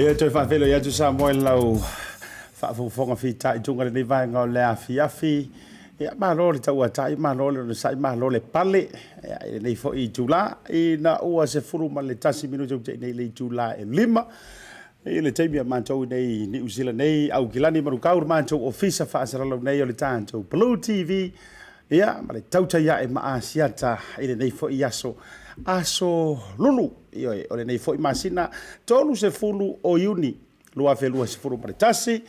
Ia toi whawhelo ia tu sa moe lau whaafonga whita I tunga le vai ngau le afi ia malo le tau atai malo le sai malo le pale ia nei fo I tula I na ua se furu ma le tasi minuto te nei le tula e lima I le taimi a mantou nei New Zealand nei au kilani marukau mantou ofisa whaasaralo nei o le tantou Blue TV ia ma le TAUTAI ia e ma ASIATA I le nei fo I aso lulu io o le nei foi masina tolu se fulu o iuni lua felua se fulu ma le tasi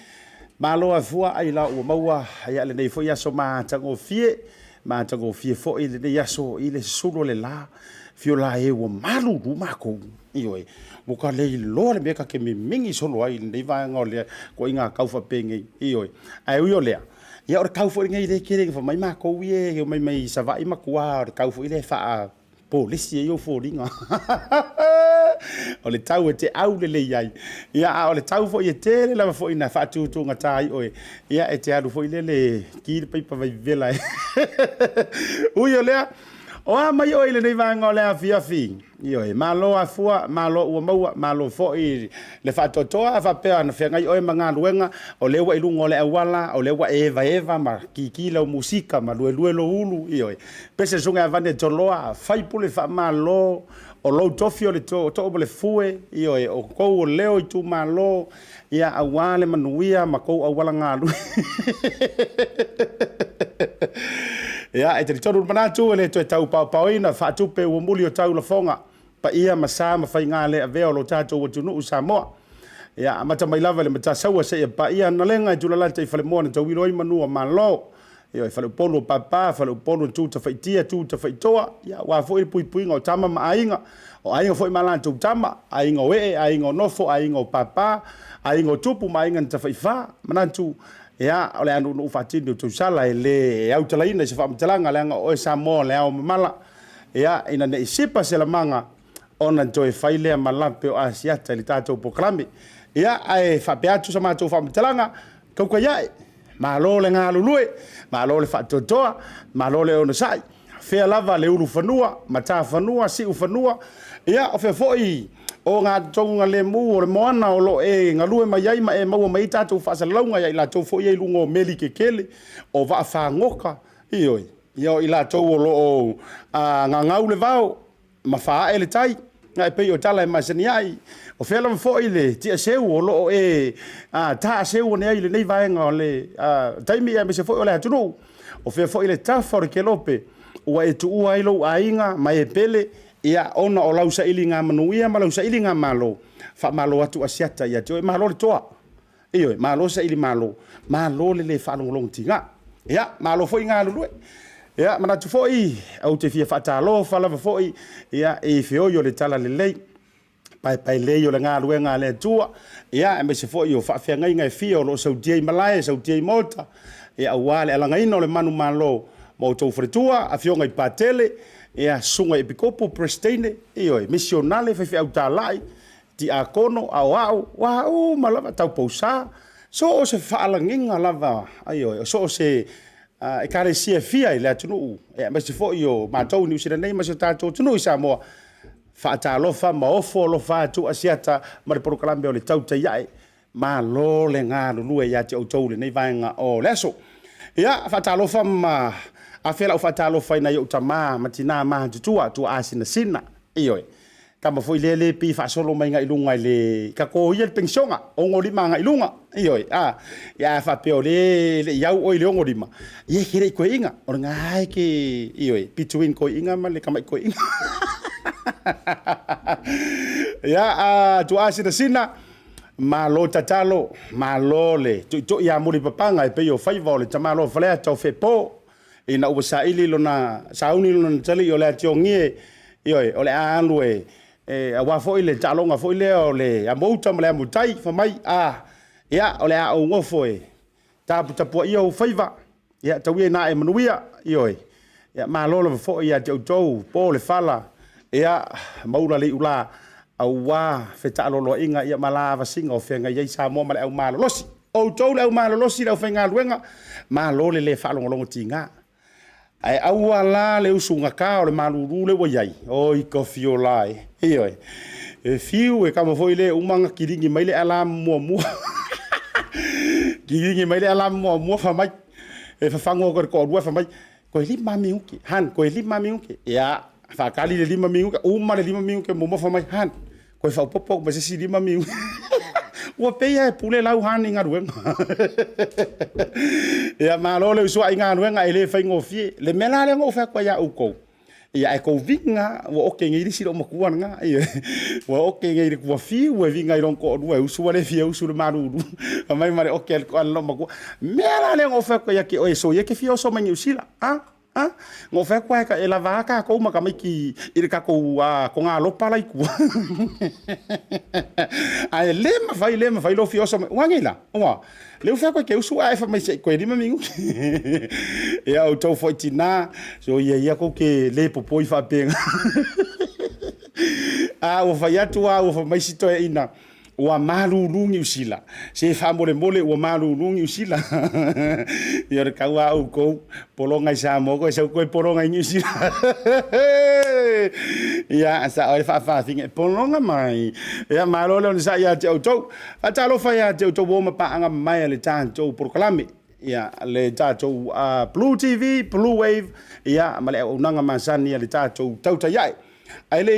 malo afua ai la o maua ia le nei foi aso ma tango fie fo I le nei aso I le sulu le la fiola e o malu du mako io mo ka le lo le meka ke mi mingi solo ai nei va ngole ko inga kaufa penge io ai io le ia o kaufa ngai le kere fa mai mako ie mai sa vai makua o kaufa ile fa polisi e yo foringa o le tau e te au le iai ia o le tau fo I te le fo ina fatu tunga tai oi ia e te alu fo le ki pe pa vai vela uio le o mai oi le nei vanga le afi io e malo afua malo o maua malo fo I le fatu toa fa pe ana fe ngai oi manga luenga o le wa ilungo le awala o le wa eva ma ki la musika ma lo ulu io e pese sunga vane toloa fai pule fa malo o lo tofio le to le fue io e o ko leo I tu malo ia awale manuia ma ko awala ngalu ia e te tonu manatu le to tau paoina fa tu pe o muli o tau la fonga pa ia masa ma fai ngale ave o lo tato o tunu Samoa ia mata mai lava le mata saua se pa ia na lenga tu la te fale mo na tau wiloi manu malo Ia fa le polo papa fa le polo tu ta faitia tu ta faitoa ia wa fo i pui pui ngo tama ma ainga o ainga fo i mala tu tama ainga we ainga nofo ainga papa ainga tupu ma ainga ta faifa manantu ia ole anu no fatino tu sala le au talaina se fa mtalanga le o sa mo le au mala ia ina ne sipa se la manga ona joy faile malape o ASIATA le tatou proklame ia ai fa beatu sa ma tu fa mtalanga ko ko ia malo le ngā lulue, malo le whaatotoa, malo le ona sai. Whea lava le uru whanua, mata whanua, si u whanua. Ia, o whea foi, o ngā tonga le mu o le moana o lo e ngā lue mai ai ma e maua mai tātou whaasalaunga ia i la tau foi e lungo meli ke kele, o waa whangoka. Ioi, ia i la tau o lo o ngā ngau le vau, ma whaa e le tai. Ngai pei o tala e masani ai. O whea lava foi le tia seu o lo e ta seu ne ai le nei vaenga o le taimi e me se foi o le atunu. O whea foi le tafa o le kelope. Ua e tu ua ilo a inga mai e pele ia ona o lausa ili ngā manuia ma lausa ili ngā malo. Wha malo atu ASIATA ia teo e malo le toa. Iyo e malo sa ili malo. Malo le whanongolong tinga. Ia malo foi ngā lulue. Ia mana tu foi au te fia whatalo whalava foi ia e fio yo le tala le lei. Pai le yo le ngā luenga le tua. Ia e me se foi yo whawhia ngai ngai fio lo sau tiei malai, sau tiei mota. Ia wale alanga ino le manu malo mo tau fretua, a fio ngai patele. Ia sunga e pikopo prestene. Iyo e misionale whawhia au tālai. Ti a kono au au. Wau malava tau pausa. So o se whaalanginga lava. Iyo so o se... e kare sia fia i le atunu e ma se fo io ma tau ni usira nei ma se tatou tunu sa mo fa ta lo fa ma ofo lo fa tu ASIATA ma le proklame o le TAUTAI ai ma lo le nga lu ya te o tau le nei vaenga o leso ia fa ta lo fa ma a fela o fa ta lo fa na yo tama ma tina ma tutua tu asina sina io kama foi le pi fa solo mai nga ilunga le ka ko ia pensionga o ngoli manga ilunga io ya fa pe le yau o le ngoli ma ye kire ko inga o nga ke io between ko inga ma le kama ko inga ya tu asina sina ma lo tatalo ma lo le tu ya muri papanga pe yo fai vole tama lo fale to fe po ina usa ili lona sauni lona tali yo le tiongie io o le anue e a wa foi le talonga foi le o le a mouta le mutai fa mai ia o le a o ngofoi ta puta po ia o faiva ia tawi na e manuia ioi ia ma lo foi ia tau po le fala ia maula le ula au wa feta lo inga ia mala va singa o fenga ia sa mo ma le au malo losi o tau le au malo losi le fenga luenga ma lo le fa longo tinga ai au ala le usunga ka o le maluru le waiai o I kofio lai ioi e fiu e kama foi le umanga kiringi mai le ala mua kiringi mai le ala mua fa mai e fa fango ko rua fa mai ko li mami uki han ko li mami uki ya fa kali le lima mingu uma le lima mingu mo fa mai han ko fa popo ba se lima mingu ua peia e pule lau hani ngā ruenga. Ia malo le usua i ngā ruenga e le whai ngofie. Le mela le ngofia kwa ia ukou. Ia e kou vinga, ua oke ngeiri siro makuan ngā. Ua oke ngeiri kua fi, ua vinga i ronko onua. Usua le fia usu le maruru. Mai mare oke alko makua. Mela le ngofia kwa ia ke oe so ia ke fia oso mangi usila. Ngofia kwa e la vaka kou maka mai ki iri ka kou ko ngā lopa lai kua. Ai le mawhai lo fioso wangila. Oa, leu whea koe ke usu a e whamai se koe rima mingu. E au tau whai tina, so ia kou ke le popoi whapenga. Ua whai atu ua whamai si toe ina. Ua marurungi usila. Se whamore mole ua marurungi usila. Ia re kau au kou, polonga i sa moko, e sau koe polonga i usila. Ia sa oi whawhawhinga, polonga mai. Ia marolo ni sa ia te au tau. A talo whai a te au tau woma paanga mai le tātou proklame. Ia le tātou Blue TV, Bluwave. Ia ma le au nanga masani le tātou TAUTAI ai. Ai le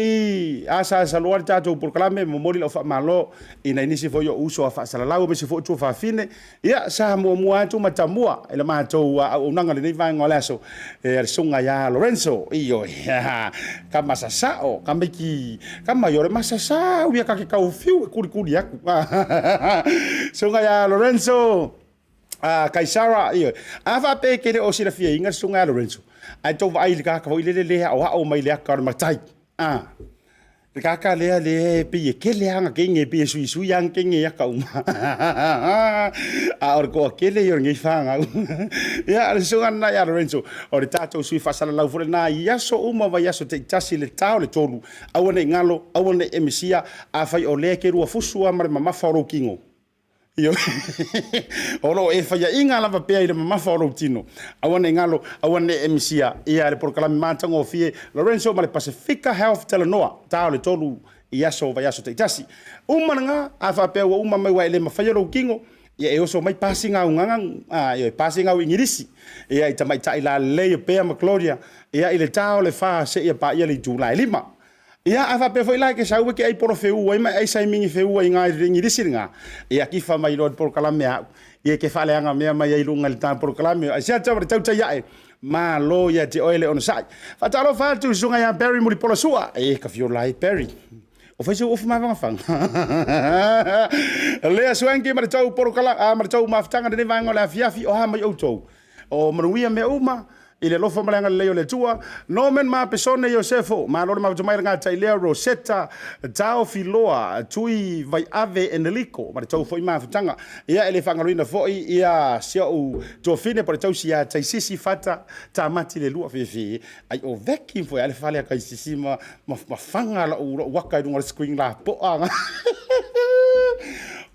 asa salua le tātou proklame mo mori la wha malo ina inisi fo yo uso a wha salalau me se fo tua whawhine ia sa mua atu matamua e le mātou au nanga le nei vaenga o leaso e le sunga ia Lorenzo iyo ka masasao ka meki ka maiore masasao ia ka ke kau fiu e kuri aku sunga ia Lorenzo Kaisara iyo afa pe kele o sila fia inga sunga Lorenzo ai to vai lika ka ile le o mai le ka matai lika ka le pe kele hanga kenge pe su yang kenge ya ka or ko kele yo ngi fanga ya sunga na ya Lorenzo o le tato sui fasala lau fule na yaso va yaso te tasi le tau le tolu awane ngalo awane emisia afai o le ke rua fusu amare mama faro kingo Yo, olo e faya inga lava pea i le mamafa o tino. Awane ngalo, awane emisia, ia le porkalami mātango o fie, Lorenzo ma le Pacifica Health Telenoa, tau le tolu i aso va yaso te itasi. Umananga, afa pea wa uma mai wa ele mawhaya ro kingo, ia e oso mai pasi ngau ngangang, ia pasi ngau ingirisi, ia i tamai ta ila leo pea ma Claudia, ia i le tau le faa se ia pa ia le Julai 5. Ia afa pe foi like sa uke ai poro feu ai mai ai sai mingi feu ai ngai ringi disinga ia kifa mai lo por kalame ia ke fale anga me mai ai lunga le tan por kalame sia tau tau ia ma lo ia te oile on sai fa talo fa tu sunga ya Perry muri polo sua ka fio lai Perry o fai so of ma vanga fang le suangi ma tau por kala ma tau maftanga de vanga la fiafi o ha mai auto o manuia me uma ile lofa malanga leo le tua nomen ma pesone Josefo ma lo ma mai nga tai leo Rosetta tao filoa tui vai ave eneliko ma tau foi ma futanga ia ele fangaruina foi ia sia u to fine por tau sia tai sisi fata ta mati le lua fefe ai o veki foi ale fale kai sisi ma fanga la u waka dunga screen la po anga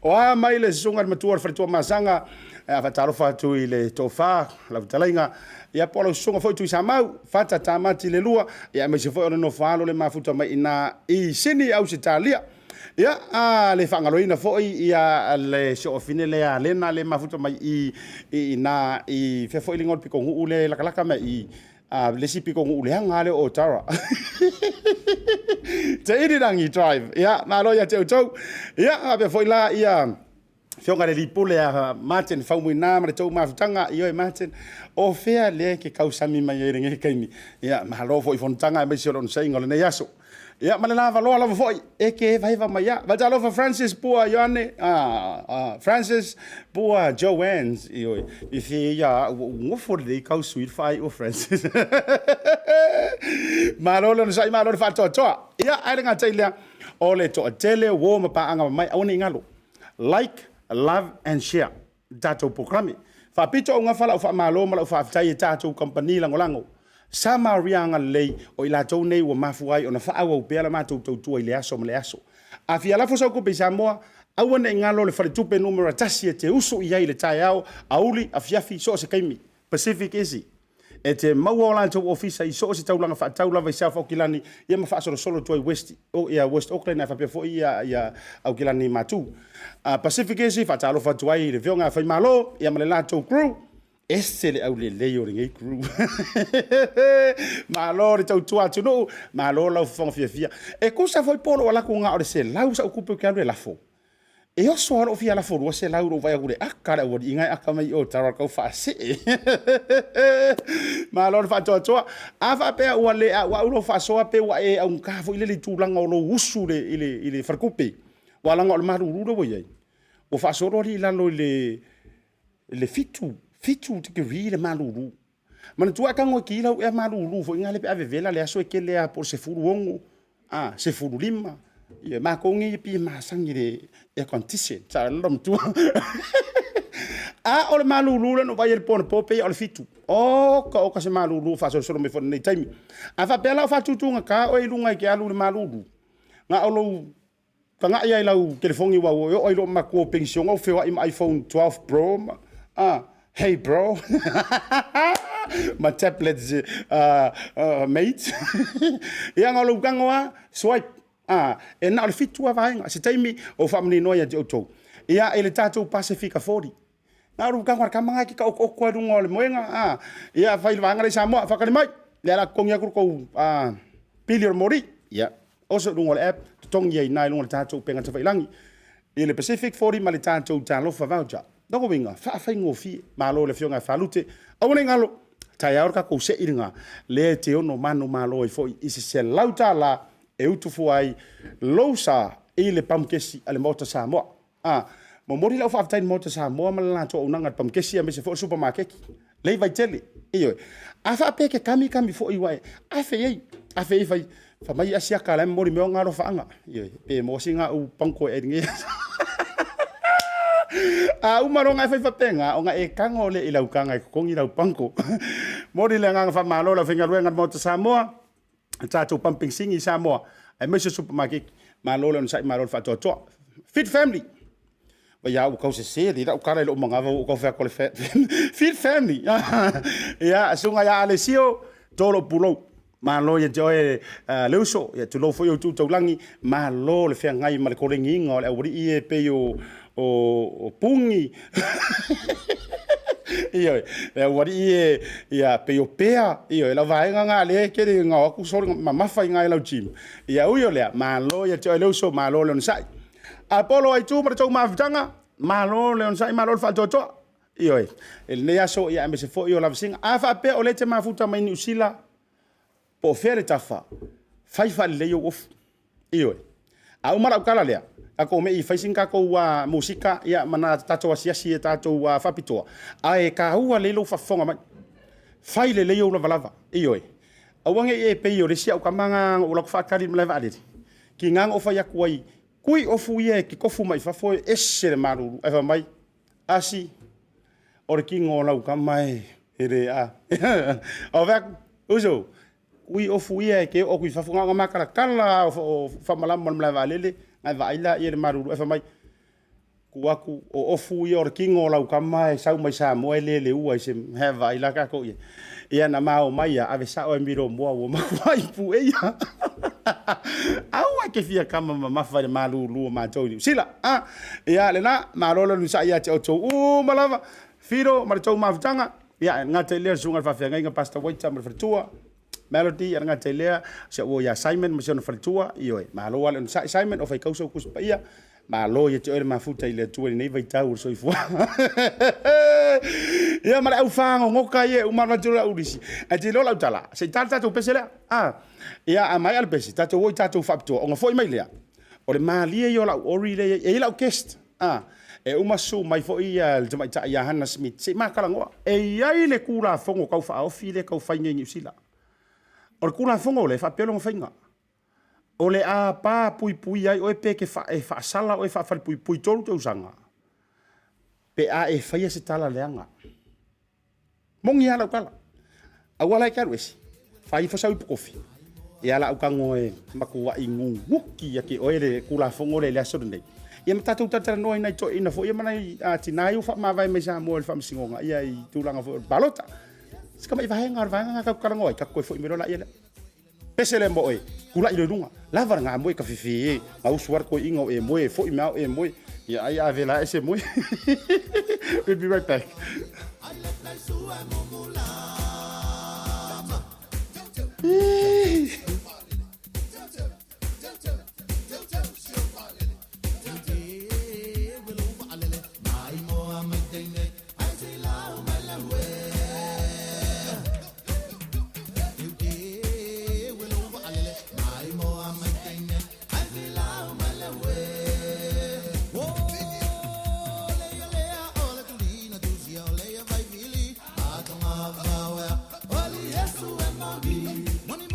o mai le sunga matua fa tua masanga fa taro fa tu ile tofa la talainga ia polo songa foi tu sa mau fata tamati le lua ia me se foi no falo le mafuta mai ina I sini au se talia ia le fangaloina foi ia le so fine le alena le mafuta mai I na I fe foi lingol piko ule la kalaka mai le si piko ule hanga le o tara te irangi drive ia na lo ia te tau ia be foi la ia Fionga le lipule a Martin fauina ma tau mafutanga io e Martin o fea le ke kausami mai e nge kaini ia mahalo foi fontanga me sio on saying on yaso ia malala valo la foi e ke vai va mai ia va talo for Francis Pua Yane Francis Pua Joanne's io I fi ia ngo for le kausu il fai o Francis malolo no sai malolo fa to ia ai nga taile o le to tele wo ma pa anga mai oni ngalo like love and share tato programi fa pito nga fala fa malo malo fa tai tato company langolango sama rianga lei o ila to nei wo mafuai ona fa awu pela ma to to ile aso mle aso afia la fosa ko pesa mo awana ngalo le fa tupe numero tasi te uso ia ile tai ao auli afiafi so se kaimi Pacific easy e te mauola to office I so se taulanga fa taula vai sa fa kilani ia ma fa solo to west o ia West Auckland fa pe fo ia au kilani matu Pacific esi fa talo fa tuai le vionga fa malo ia ma le lato crew esele au le leo ringi crew malo le tau tua tu no malo la fa fia e cosa foi polo wala ko nga o se lau sa okupe ka le lafo e o so ro fia la fo ro se lau ro vai gure akara o inga akamai o tara ka fa se malo fa to afa pe o le wa ulo fa so pe wa e un ka fo ile le tulanga o lo usu le ile farkupe wala ngol maru ro voi o fa so ro la lo le fitu te ri le malu man tu aka ngo ki la e malu fo inga le pe ave vela le aso ke le a por se furu wongo se furu lima ia ma ko ngi pi ma sangi le e condition sa lom tu o le malulu no vai el pon pope o le fitu o ka se malulu fa so me fo nei time afa pela fa tutunga ka o ilunga ke alu le malulu nga o lo kanga ia lau telefoni wa o ilo ma ko pension o fe wa iPhone 12 Pro hey bro my tablets mate ia nga lo kanga swipe e na le fitu vai se time o family noia de auto ia ele tato Pacifica 40 na ru kanga kama ki ka o ko du ngol moenga ia fai vanga le samo fa ka mai le la kongia ko pilio mori ia oso du ngol app tong ye nai lu tato penga te langi ele Pacific 40 ma le tato talo fa voucher doko winga fa ngo fi malo le fionga falute o le ngalo tai aurka ko se iringa le te ono manu malo I fo isi se lauta la e utu fuai lousa i le pamkesi ale mota Samoa mori lau whaafitain mo te Samoa malala to unanga pamkesi me se fo supermarket. Lei vai tele. Iyo. A whaapeke kami fo iwae. A whei vai. Whamai asia ka lai mori meo ngaro whaanga. Iyo. Pe mo singa u pangko e ringi. Umaro ngai whai whapenga. O nga e kango le ilau kanga e kukongi lau pangko. Mori le nganga whamalo la whenga ruenga mo te Samoa. Tātou pumping singi Samoa. Ai me se supermarket. Malo le unsai malo le whatoa. Fit family. Ba ya u kau se ri da u kara le o manga u kau fa kole fit family. Ya sunga ya alesio tolo pulo. Malo ya joy leuso ya tulo fo yo tu taulangi malo le fa ngai ma le korengi ngo le uri e pe yo o pungi. Iyo le uri e ya pe yo pea iyo la vai nga le ke nga ku so ma fa ngai la gym. Ya u yo le malo ya joy leuso malo le nsai. Apolo ai tu mar tau mafitanga malo le onsai malo fa toto iyo el ne aso ya me se fo yo la singa afa pe o le te mafuta mai ni usila po fere tafa fai fa le yo of iyo a umara kala le a ko me i fai singa ko wa musika ya mana tato asia si tato wa fa pitoa ai ka hua le lo fa fonga mai fai le yo la valava iyo a wange e pe yo le sia o kamanga o la fa kali mle va de ki ngang o fa ya kuai kui ofu ye ki kofu mai fa foi ese maru e fa mai asi or ki ngola u kamai ere a o va uso kui ofu ye ke o kui fa funga nga makara kala o fa malam mal mla valele ai va ila ere maru e fa mai kuaku o ofu ye or ki ngola u kamai sau mai sa mo ele u ai se he va ila ka ko ye ia na mau mai a ave sa o miro mo o ma vai pu e ia au ke fia kama ma fa malu lu ma tau sila ia le na ma lo lu sa ia te o malava firo ma tau ma vitanga ia nga te le sunga fa fia nga pasta waita ma fritua melody nga te le se o ya Simon ma se no fritua io ma lo wala Simon o fa kauso kus pa ia ma lo ye te o ma futa ile tu nei vai tau so ifo ia ma au fango ngoka ye uma ma tu la udisi a te lo la utala se tata tu pesela ia a mai al pesi tata wo tata fa to ngo foi mai le o le mali yo la ori le e la kest e uma su mai fo ia le mai ta ia Hana Schmidt se ma kala ngo e ai le kula fongo kau fa o file kau fa ngi sila o kula fongo le fa pelo fainga o le a pa pui ai o e pe ke fa sala o e fa pui tolu te usanga pe a e fa ia se tala leanga mongi ala kala awala ka ruesi fa i fa sa kofi e ala ka ngoe makuwa ingu wuki ya ke o le kula fongo le aso nei ia mata tu tata no ina to ina fo ia mana a tinai fa ma vai me sa mo fa msingonga ia i tulanga fo balota ska mai vai nga ka kala ngoe ka ko fo imero la ia pesele mo e kula ile runga lava nga mo ka fifi au suar ko ingo e mo e fo imao e mo ia ai ave la ese mo we'll be right back. Money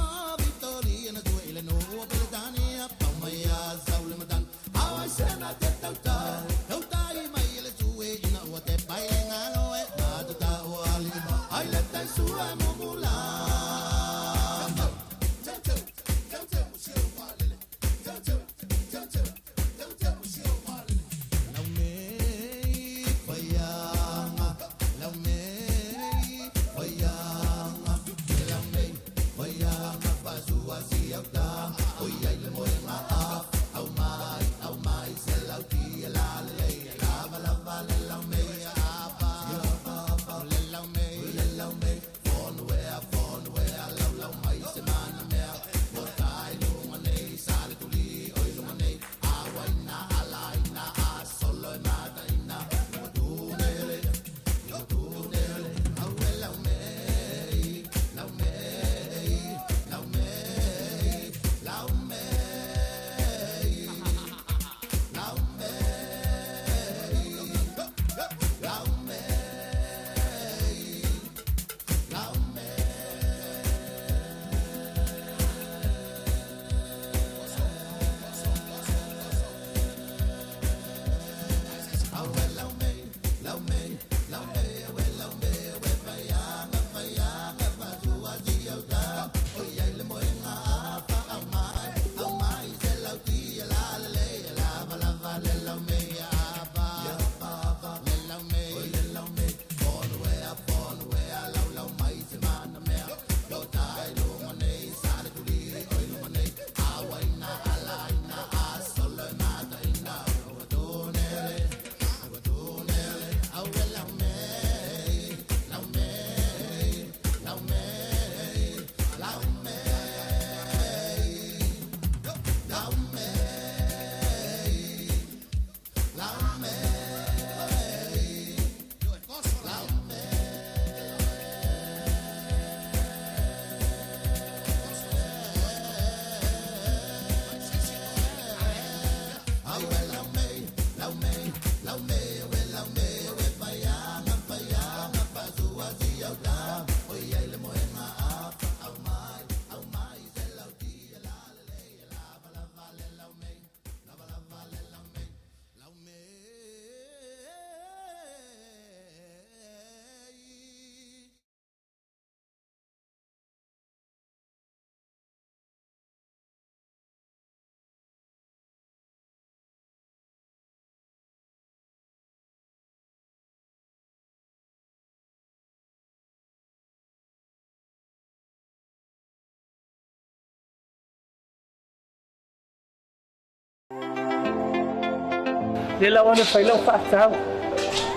le la wana fai lau whaatau.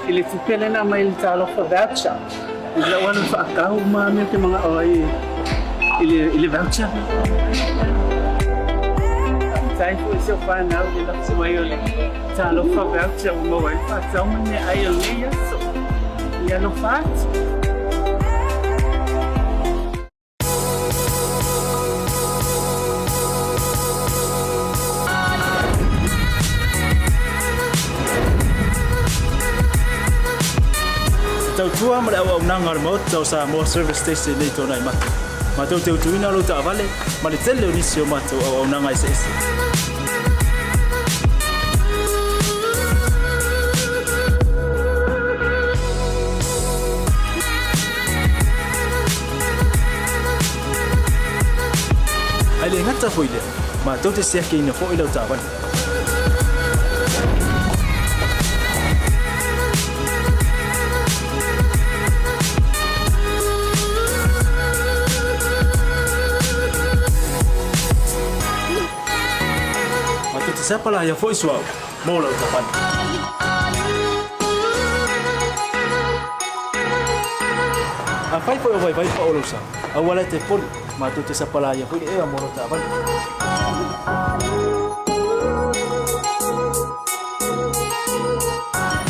I le tupele na mai le talo voucher. I le wana whaatau ma me te mga oi i le voucher. Tai fu se whanau le la suai o le talo voucher o mawai whaatau ma ne ai o le yaso. Ia no whaat. Tau tua ma le au nanga le mot tau sa mo service station nei tona i matu. Ma tau te utuina lo ta vale ma le tele o nisi o matu au nanga i se ese. Ai le ngata foi le ma tau te sia ke ina fo i lo ta vale. Siapa lah yang voice wow, mau lah ucapan. Apa itu yang baik Pak Olusa? Awalnya telepon, matu siapa lah yang voice mau lah ucapan.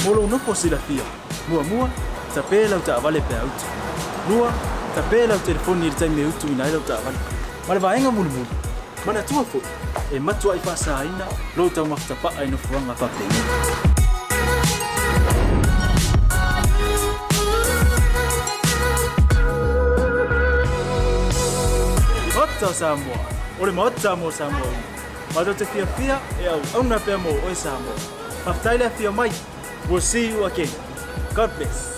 Mulu no posilah dia, mua tapi lah ucapan lebih out. Mua tapi lah telepon ni time out tu inai lah ucapan. Malah bayang mulu. Mana tua fu? Matua i fasa ina, lo tau maktapa ai no fuanga papeni. Ota Samoa, ole mota mo Samoa. Mado te fia e au na pe mo o Samoa. Aftaile fia mai. We'll see you again. God bless.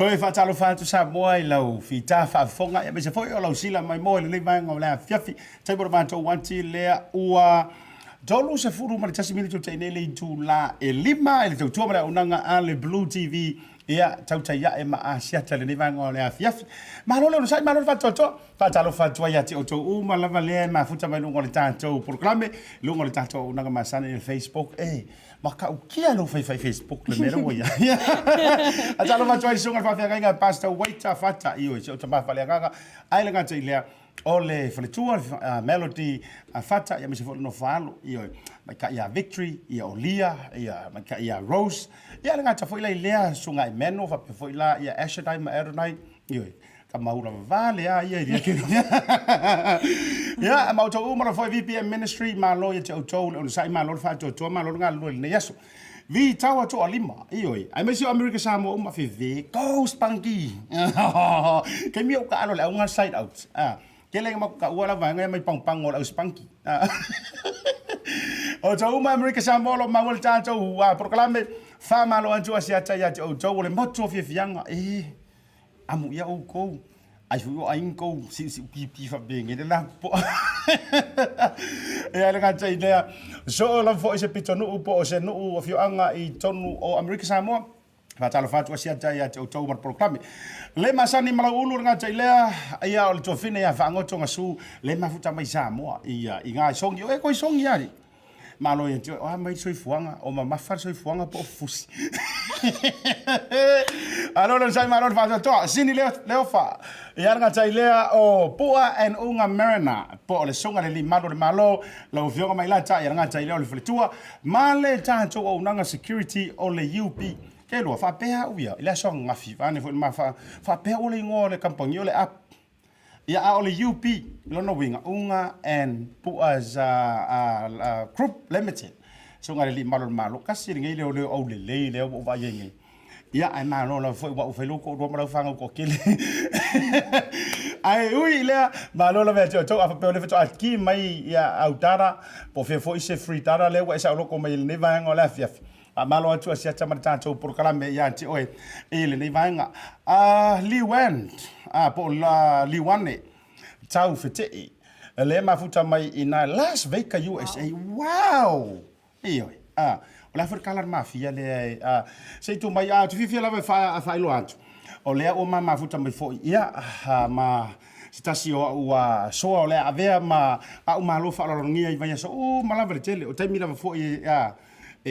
Toi whaatalo whaatu sa moa I lau whita whaafonga ia mese foi o lau sila mai moa le mai ngau lea fiafi tai bora mātou wanti lea ua dolu se furu ma le tasi mili tau teine le tu la e lima e le tau tua ma le unanga a le Blue TV ia TAUTAI ia e ma ASIATA le mai ngau lea fiafi ma lolo no sai ma lolo whaatalo whaatu ia te o tau uma lava lea ma futa mai lungo le tātou proklame lungo le tātou unanga masane le Facebook maka ukia lo fai Facebook le mero wa ya atalo ma toi sunga fa fa nga pasta waita fata io se o tama fa le nga ai le nga te le ole fa le tua melody fata ya me se fo no falo io maka ya victory ya olia ya maka ya rose ya le nga ta fo le le sunga I meno fa fo la ya ASIATA ma eronai io kamaura vale ia ia ke ya ma to uma foi VPM ministry ma lo ia to on sai ma lo fa to ma lo nga lo ne yaso vi tawa to alima io ai me si America Samoa uma fe ve go spanky ke mi o ka lo le nga side out ke le ma ka ua la va nga mai pang o la spanky o to uma America Samoa lo ma wol ta to proclame fa ma lo anju ASIATA ya to le mo to fe fianga amu ia o ko ai fu ai ko si pi fa beng ele la po e ala ka tai idea so la fo se pitonu po se no o fio anga I tonu o America Samoa fa talo fa tu ASIATA ya to mar proclame le masani mala ulu nga tai lea ia o to fine ya fa ngoto nga su le mafuta mai Samoa ia inga songi e ko songi ali malo ia tu mai soi fuanga o ma fa soi fuanga po fusi Alora sai malor fa to sini leo fa ia nga tai lea o pua and unga marina po le songa le malo lo fionga mai la ta ia nga tai leo le fletua male ta to o nanga security o le UP ke lo fa pea uia ile songa fi vane fo ma fa pea o le ngo le campagne le app ia o le UP lo no winga unga and pua za group limited songa le malo kasi ngai le o le o va yengi ia ai ma no la foi wa fe loko do ma fanga ko kele Ai ui lea malola ve to afa pe le to ki mai ya autara po fe fo ise free tara le wa isa loko mai le va ngola fia malo atu asia tama tanto por kala me ya ti oi ele nei va nga li wen po la li wane tau fete le mafuta mai ina Las Vegas USA wow io ola for kala mafia le sei tu mai tu fia la fa ilo antu o lea o mafuta mai fo ia ma sitasi o so o lea avea ma au malo fa lo ngia i vai so o malava le tele o taimi la fo ia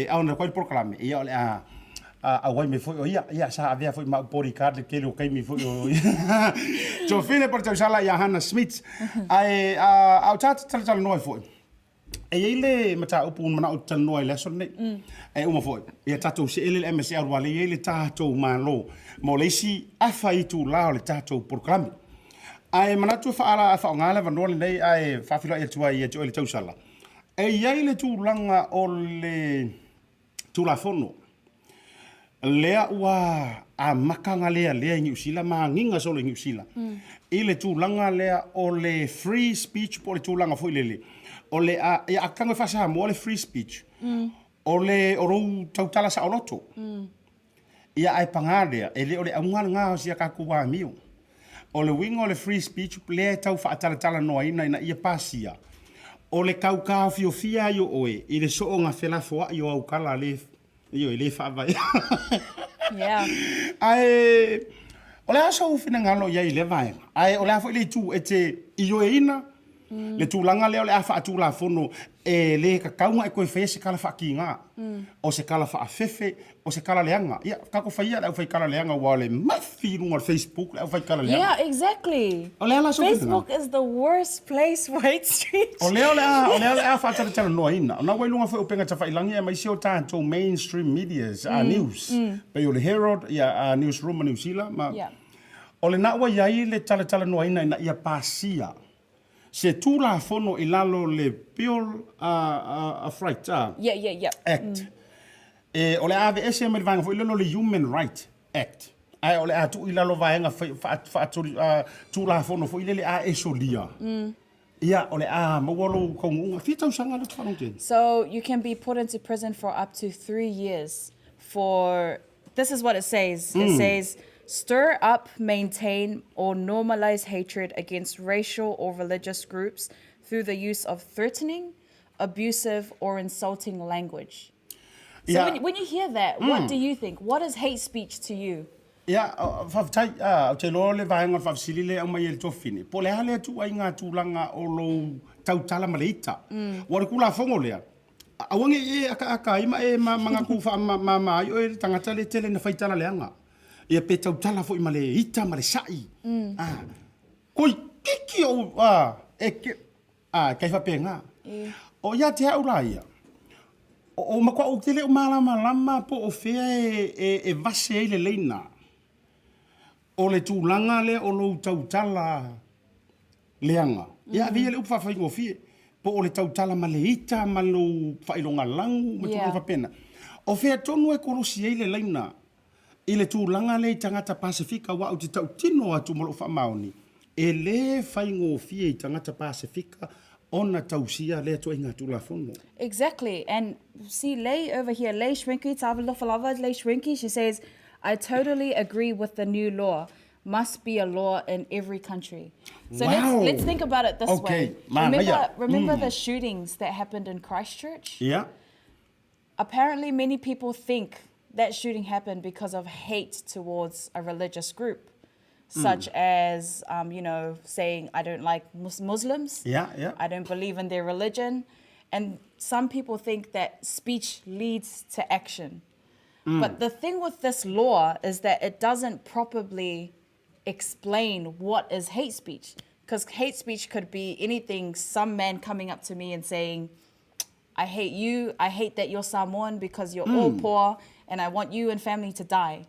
au na kwai proclame ia o lea a wai me fo ia sa avea fo ma pori card ke lo kai mi fo jo fine por sala ia Hana Schmidt ai au tata no fo ele mata upu mana o tano ile so ne uma fo ia tato se ele MSC au wale ele tato malo mo leisi afa i tu la le tato proclame ai manatu fa ala fa ngala va nole nei ai fa filo ia tua ia jo le tau sala ai le tu langa o le tu la fono lea ua a makanga lea New Zealand ma nginga so le New Zealand ile tu langa lea o le free speech po le tu langa fo ile o le a kanga fa sa mo le free speech o le o ro tautala sa oloto ia ai pangadea ele o le nga sia ka kuwa miu o le wingo le free speech le tau fa tala no ina ia pasia o le kau fia yo oe ile so nga fela fo yo au kala le yo ile fa vai yeah ai o le aso fina ngalo ia ile vai ai o le afo ile tu ete yo ina le tūlanga leo le afa atula fono le kakaunga e koe whea se kala wha ki ngā o se kala wha awhewhe o se kala leanga ia kako whaia le au whai kala leanga wa le mawhi runga Facebook le au whai kala leanga yeah exactly o lea la so Facebook is the worst place for hate speech o leo le a wha tala noa ina o na wai lunga whai upenga ta whailangi e mai seo tātou mainstream medias news pe o le Herald ia newsroom New Zealand ma o le na wai iai le tala noa ina ia pasia se tula fono ilalo le Bill Fright Act. Ole ave ese me vanga fo ilalo le Human Right Act. Ai ole atu ilalo vaenga fa tula fono fo ilele a esolia. Ia ole mawalo kongunga fita usanga le tfanonte. So you can be put into prison for up to 3 years for this is what it says. It says stir up, maintain, or normalize hatred against racial or religious groups through the use of threatening, abusive, or insulting language. So when you hear that, what do you think? What is hate speech to you? Yeah, faftai te lo le vaenga fafsili le mai el tofini. Po le hale tu ai ngā tūlanga o lo tautala maleita. Wara kula fongo lea. Awange aka ima mga kufa ma yo e tangata le tele na faitala leanga. Ia pe tautala fo i male ita male sai. Koi kiki o kai fa penga. O ia te au raia. O makwa o tele o malama po o fea e vase le leina. O le tūlanga le o lo tautala leanga. Ia via le upa whaingo fie. Po o le tautala male ita malo whailonga langu me tūlanga whapena. O fea tonu e korosi e le leina. I le tūlanga le tangata Pasifika wa o te tautino atu malo whamaoni. E le whaingo fie I tangata Pasifika ona tausia le atu inga tūla fono. Exactly. And see, Lei over here, Lei Shrinky, Tavalofalava, Lei Shrinky, she says, I totally agree with the new law. Must be a law in every country. So let's think about it this way. Remember the shootings that happened in Christchurch? Yeah. Apparently many people think that shooting happened because of hate towards a religious group, such as, saying, I don't like Muslims. I don't believe in their religion. And some people think that speech leads to action. But the thing with this law is that it doesn't properly explain what is hate speech. Because hate speech could be anything, some man coming up to me and saying, I hate you, I hate that you're Samoan because you're all poor, and I want you and family to die.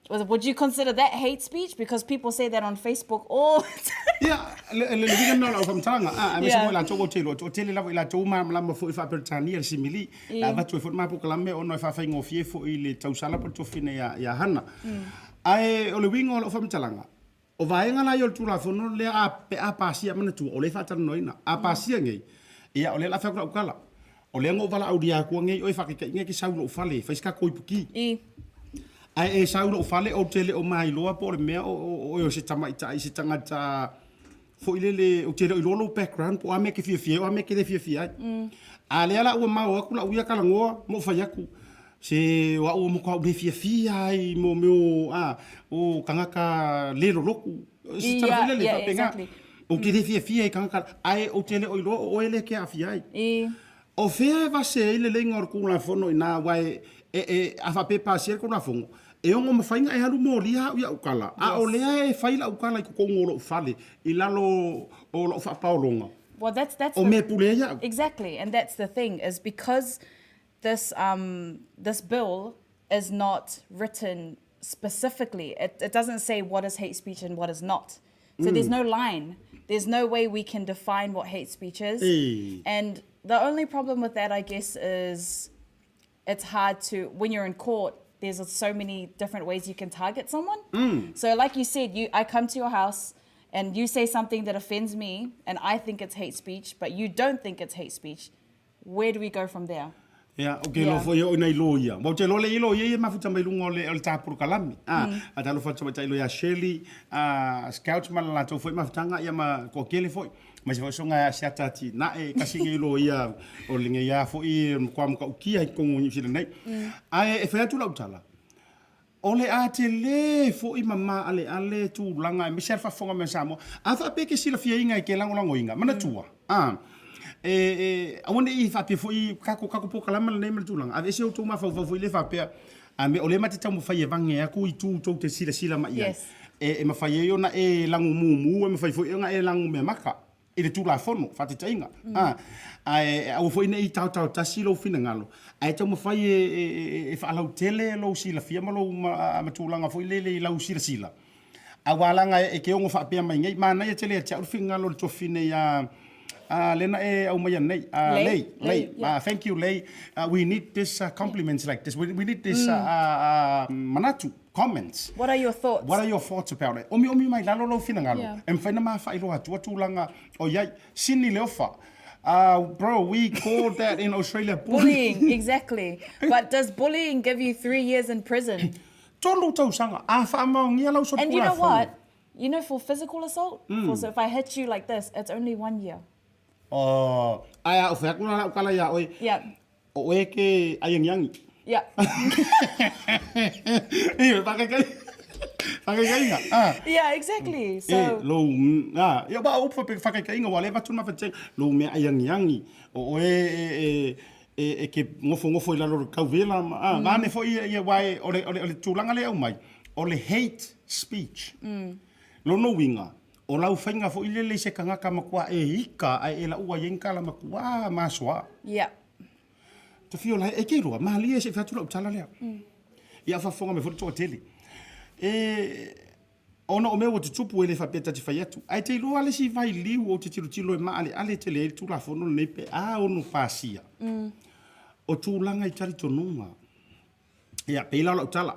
Would you consider that hate speech? Because people say that on Facebook all the time. Yeah, le no la famtanga. Me se mo la togo telo, to tele la la to ma la mo fo fa pertania simili. La va to fo ma po klame ono fa fa ngo fie fo ile tausala po to fine ya Hana. Ai o le wingo o famtalanga. O vaenga la yo tula fono le a pasia mana tu o le fa tan noina a pasia ngai ia o le la fa kala o le ngo vala audia ku ngai o fa ke ngai ki sau lo fale fa ska koi puki ai e sau lo fale o tele o mai loa po le mea o se tama ita se tanga ta fo ile o tele o lo background po a me ke fie o a me ke fie a le ala o ma o ku la uia kala ngo mo fa yaku se wa o mo ka fie ai mo meu o kangaka lero loku se tala le fa penga o ke fie ai kangaka ai o tele o lo o ele ke afia ai o fea va se ile le ngor ku la fono ina wai a fa pe pa ser ku la fono e ongo mafainga e halu mo lia ia ukala a o lea e faila ukala ko ngolo fale ilalo o lo fa paulonga. Well, that's exactly, and that's the thing is because this bill is not written specifically. It doesn't say what is hate speech and what is not. So there's no line. There's no way we can define what hate speech is. And the only problem with that, I guess, is it's hard to when you're in court. There's so many different ways you can target someone. So, like you said, I come to your house. And you say something that offends me, and I think it's hate speech, but you don't think it's hate speech. Where do we go from there? Yeah, okay, lo fo yo nei loia. Mo te lo le ilo ye mafuta mai lungo le el tapur kalami. Ata lo fa tsa ilo ya Shirley, scouts man la to foi mafutanga ya ma ko kele foi. Ma se so nga ASIATA ti na e kasi nge ilo ya o linge ya foi kwa mka ukia ko ngi sile nei. Ai e fa tu la utala. Ole a te le fo I mama ale tu langa me serfa fonga me samo a fa pe ke sila fia inga ke lango inga mana tua a wonde I fa pe fo I kako po kala mal nei tu langa a ve se o tu ma fo le fa pe a me ole mate tamu fa ye vange ya ku I tu te sila ma ia e ma fa ye yo na e lango mu e ma fa fo nga e lango me maka I le tu la fono fa te tainga a o fo nei tau ta silo fina ngalo ai tamu fa e fa lau tele lo sila fia malo ma tu langa fo le lau sila a wala nga e ke ongo fa pe mai ngai mana ye tele cha finga lo to fine ya lena e au mai nei lei thank you lei we need this compliments like this we need this manatu comments. What are your thoughts? What are your thoughts about it? Omi mai lalo lo fina ngalo. Em faina ma fa ilo atu langa o yai sini le ofa. Bro, we call that in Australia bullying. Exactly. But does bullying give you 3 years in prison? And you know what? You know, for physical assault, so if I hit you like this, it's only 1 year. Oh, yeah. Yeah. Yeah, exactly. So ya ba op fa kainga wale va tuna fa lo me ayangi o ke ngofo ila lo ka vela ma ne fo ia wai ole tulanga le au mai ole hate speech lo no winga o lau fainga fo ile le se kanga kama kwa ika ai ela ua yenka la makua maswa yeah te fio la e ke ro ma li se fa tula utala le ia fa fonga me fo to tele ona o me o te tupu ele fa peta te faiatu ai te lo ale si vai liu o te tilo ma ale tele tu la fono nei pe ono pasia o tu langa I tari tonunga ia pe la utala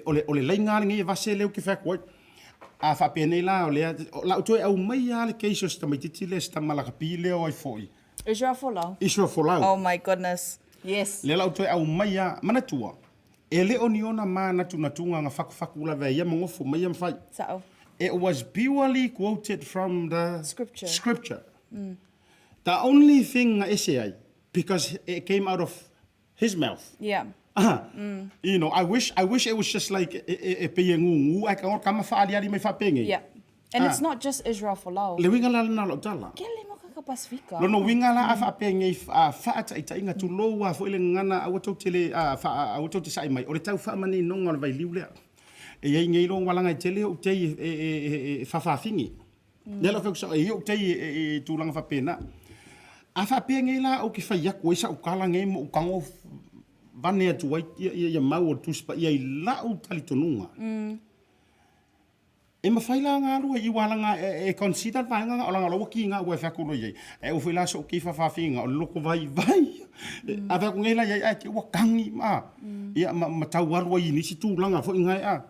ole lainga ngi va se leu ki fa ko a fa pene la o le la o toi au mai ale ke so sta mai titile sta malaka pile o ai foi Israel for Lau. Oh my goodness. Yes. Le la o toi au mai mana tua ele oniona mana tunatunga nga faku la ve ya mongofo mai am fai so it was purely quoted from the scripture. The only thing I say because it came out of his mouth. Yeah. You know, I wish it was just like e pengu I can kama fa ali me fa penge. Yeah. And it's not just Israel for Lau. Le winga la na lo tala. Pasifika. No winga la fa penge fa ita inga tu loa fo ile ngana auto tele fa auto te sai mai o le tau fa mani no ngol vai liu le e ye ngei lo walanga tele o te fa fingi le lo fa so e o te tu langa fa pena a fa penge la o ki fa ya ko isa o kala ngai mo kango vane tu wai ia mau o tu spa ia la o tali tonunga e ma faila nga lu I walanga e consider vai nga o langa lo ki nga o fa kulo ye e o fila so ki fa finga o loko vai ava ku ngela ye ai ki wa kangi ma ia ma tau walu I ni si tu langa fo nga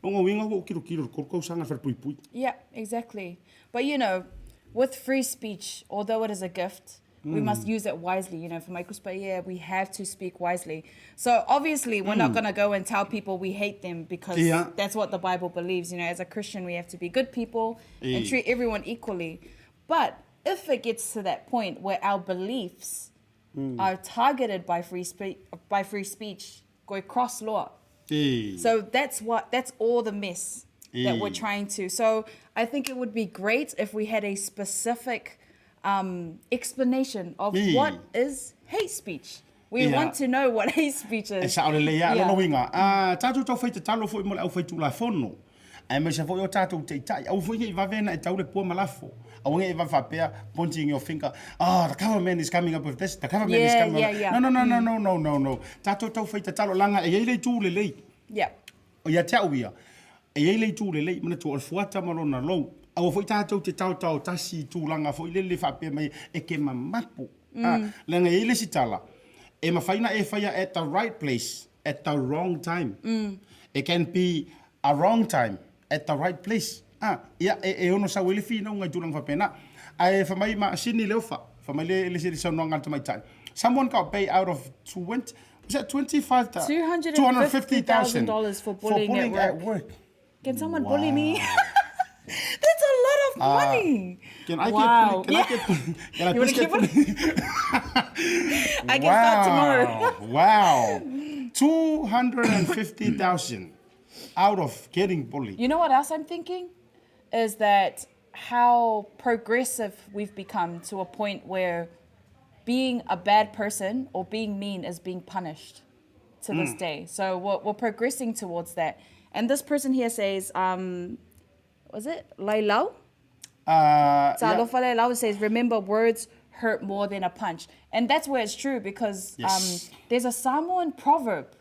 Longa winga ko kiro ko sanga fa pui. Yeah, exactly. But you know, with free speech, although it is a gift, we must use it wisely. You know, for my kuspa, we have to speak wisely. So obviously, we're not gonna go and tell people we hate them because that's what the Bible believes. You know, as a Christian, we have to be good people and treat everyone equally. But if it gets to that point where our beliefs are targeted by free speech, go cross law. So that's all the mess that we're trying to. So I think it would be great if we had a specific explanation of what is hate speech. We want to know what hate speech is. Sa ole ya no winga. Tatu to fai te talo fo mo au fai tu la fono. Ai me se fo yo tatu te tai au fo i va vena e tau le po malafo. Au nge va fa pea pointing your finger. The government is coming up with this. The government is coming up. No. Tatu to fai te talo langa e ile tu le lei. Yeah. O ya tau ia. E ile tu le lei mana tu al fuata malona lo. Au fo tatu te tau tasi tu langa fo ile le fa pea mai e ke mamapu. Langa ile si tala. E mawhaina e whaia at the right place, at the wrong time. It can be a wrong time, at the right place. Ia e ono sa wele fina unga julang whapena. Ai whamai ma sini leo wha. Whamai le siri sa noanga to my time. Someone got paid out of $250,000 for bullying at work. Can someone bully me? That's a lot of money. Can I keep bullying? I can start tomorrow. Wow. 250,000 out of getting bullied. You know what else I'm thinking? Is that how progressive we've become to a point where being a bad person or being mean is being punished to this day. So we're progressing towards that. And this person here says, was it Lailau? Lailau says, remember, words hurt more than a punch. And that's where it's true because there's a Samoan proverb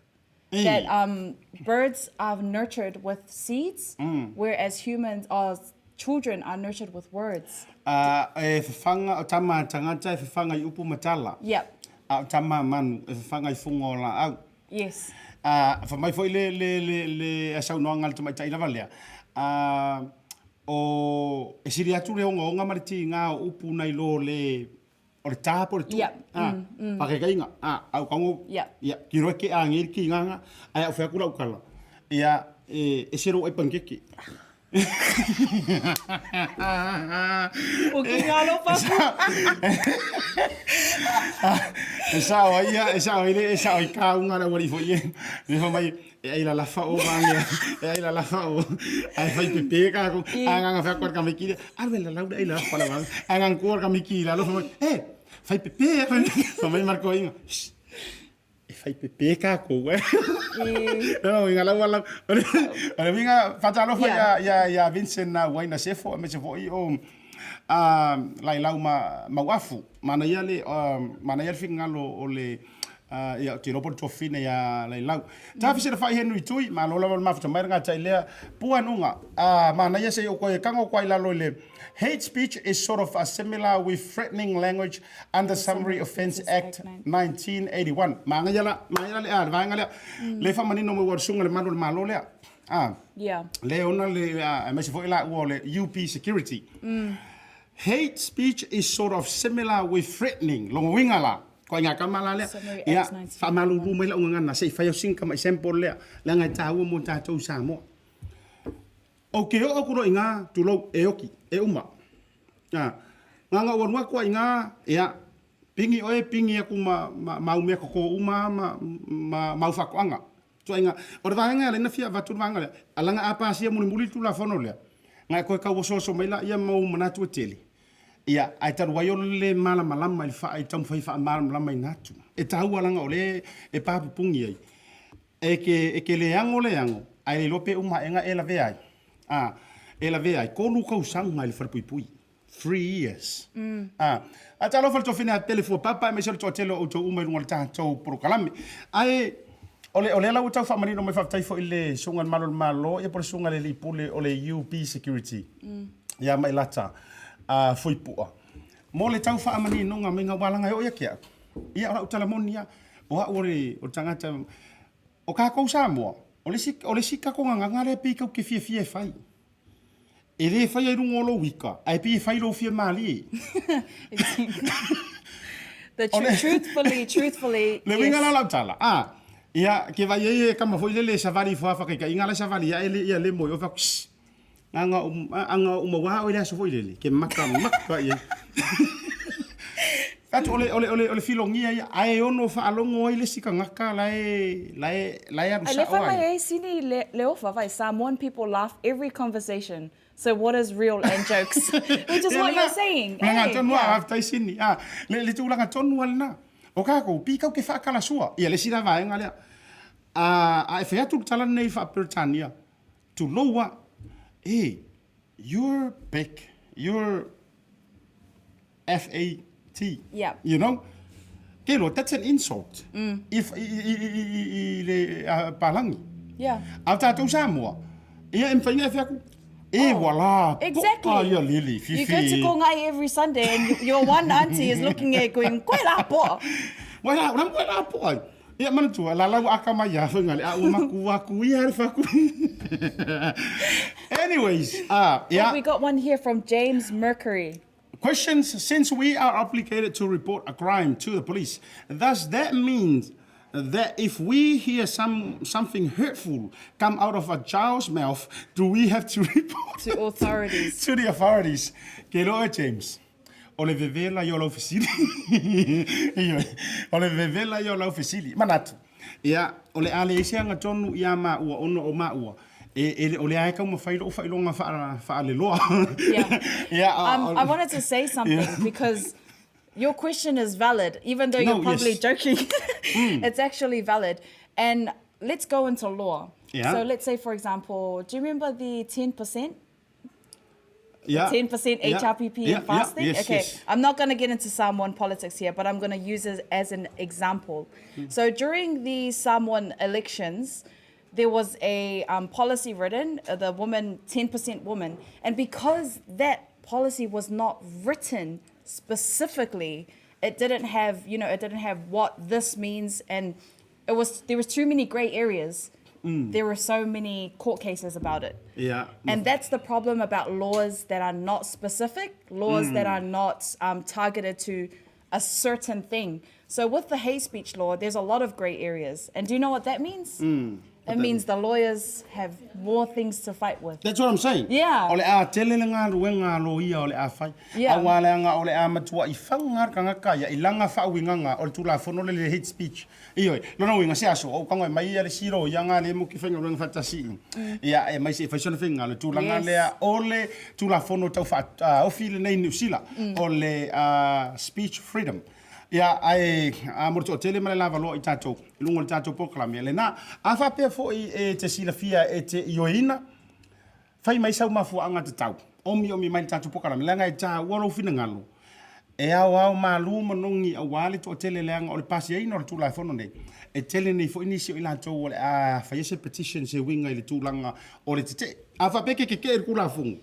that birds are nurtured with seeds, whereas children are nurtured with words. Yep. Yes. Mai foi le asau no ngal tuma tai lavalea. O e siri atu le onga mariti nga upu nai lo le o le tapo le tu. Pakekainga. Au kango. Ya, kiro ke angir ki nga ai au fa kula ukala. Ya e siro ai pankeki. O que ngalo pa. Esa o ka unga na wari foi. Ni fa mai e la fa o bangia. E la fa o. Ai fai pepe ka ko anga fa kwar ka miki. Arbe la lauda ila fa la bang. Anga kwar ka miki la lo fa mai. Fai pepe. Fa mai marco inga. E fai pepe ka ko we. No, inga la wala. Ana vinga fa talo fa ya Vincent na waina sefo me se foi o lai lau mauafu mana ia le fingalo o le ia te ropo tofine ya lai lau ta fisi fa henu tui ma lo la ma fa mai nga tai le puanunga mana ia se o ko kango kwai la lo le hate speech is sort of similar with threatening language under Summary Offence Act 1981 manga ia le vanga le fa manino mo war sunga le malo le le ona le me se foi la o le UP security. Hate speech is sort of similar with threatening. Long wingala. Ko nga kamala le. Ya fa malu ru mai la nga na sei fa yo sinka mai sample le. La nga tawo mo ta to sa mo. Okay o ko inga tulo eoki e uma. Nga wonwa ko inga ya pingi aku mau me ko uma mau fa ko anga. To inga o vanga le na fia va tu vanga le. Alanga apa sia muli tu la fono le. Nga ko ka wo so mai la ia mau manatu tele. Ia ai taru wai le mala malama i fa ai tam fai fa mala malama i natu e tau alanga ole e papu pungi ai e ke le ango ai le lope uma enga ela ve ai ko lu ko sang mai fa pui 3 years a talo fa to fina telefo papa me se to telo o to uma ngol ta to pro kalame ai ole la uta fa mani no me fa tai fo ile sungan malo e por sunga le pule ole UP security ya mai lata foi pua mo le tau fa amani no nga menga walanga o yakia ia ora utala monia o ore o tangata o ka ko sa mo o O le sika ko nganga le pi kau ke fia fai. E le fai ai rungo lo wika. Ai pi fai lo fia mali. Truthfully, Le winga la tala. Ia ke vai e kama foi le savali fa fa ke inga la savali ia le mo o fa. Anga wa o le so foi le ke maka ia. Atu ole filongia ia ai ono fa alongo ile sika ngaka lai I left my sini le ofa vai Samoan people laugh every conversation. So what is real and jokes? Which is what you're saying. Nga tonu after sini. Le tu langa tonu alna. O ka ko pi ka ke fa kala sua. Ia le sira vai ngale. I fe atu tala nei fa Britannia. To lowa. Hey, you're back. You're FAT. Yeah. You know? Kelo, that's an insult. If le palangi. Yeah. After tu Samoa. Ia emfaina fe aku. Voila. Exactly. You're Lily. You go to Kongai every Sunday and your one auntie is looking at going, "Koe la po." Wala, ram koe la po. Ia mana tu, la akama ya fengali. Aku ia faku. Anyways, yeah. We got one here from James Mercury. Questions: since we are obligated to report a crime to the police, does that mean that if we hear something hurtful come out of a child's mouth, do we have to report to authorities? To the authorities. Ke loa James. Ole vevela yo lau fesili. Ole vevela yo lau fesili. Manatu. Ia, ole ale isianga tonu ia ma ua ono o ma ua. Ole ai ka mo failo nga fa ale loa. Yeah. I wanted to say something because your question is valid, even though you're probably joking. It's actually valid. And let's go into law. Yeah. So let's say, for example, do you remember the 10%? Yeah. 10% HRPP in fasting? Yes, okay. yes. I'm not going to get into Samoan politics here, but I'm going to use it as an example. So during the Samoan elections, there was a policy written, the woman, 10% woman. And because that policy was not written specifically, it didn't have what this means, and there was too many gray areas. There were so many court cases about it. Yeah. And that's the problem about laws that are not specific, laws that are not targeted to a certain thing. So with the hate speech law, there's a lot of gray areas. And do you know what that means? It means the lawyers have more things to fight with. That's what I'm saying. Yeah. Ole a tele nga ruenga lo ia ole a fai. Yeah. Awale nga ole a matua I fanga kanga kaya ilanga fa winga nga ole tula fono le hate speech. Iyo lona winga se aso o kanga mai ya le siro yanga le mo ki fenga ruenga fatasi. Ia e mai se fashion finga le tula nga le ole tula fono tau fa o file nei New Zealand ole speech freedom. Ia ai mo to tele mala lava lo I tato lungo tato proclame le na afa pe fo e te silafia e te ioina fai mai sau mafu anga te tau omi mai tato proclame le ngai ta walo fina ngalo e au malu monongi awale to tele le anga o le pasi ai no tu la fono nei e tele nei fo inisio ila to o a fa yese petition se winga ile tu langa o le te afa pe ke kula fungu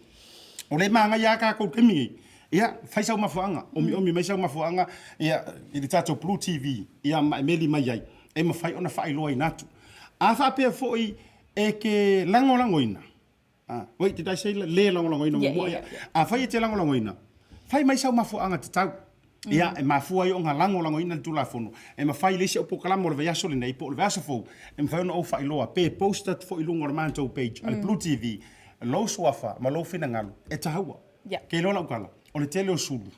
o le manga ya ka ko kemi. Ia, fai sau mafuanga. Omi mai sau mafuanga. Ia, ili tato Blue TV. Ia, meli mai ai. E mawhai ona whai loa I natu. A whapea foi e ke lango ina. Wait, did I say le lango ina? Yeah. A whai e te lango ina. Whai mai sau mafuanga te tau. Ia, e mafua I o ngā lango ina tu la fono. E mawhai lese o pokalamo le veiaso le nei po le veiaso fo. E mawhai ona o whai loa. Pe postat fo I lungo le mantou page. Ale Blue TV. Lo suafa, ma lo fina ngalo. E tahaua. Yeah. Ke lola ukala. O le tele o sulu.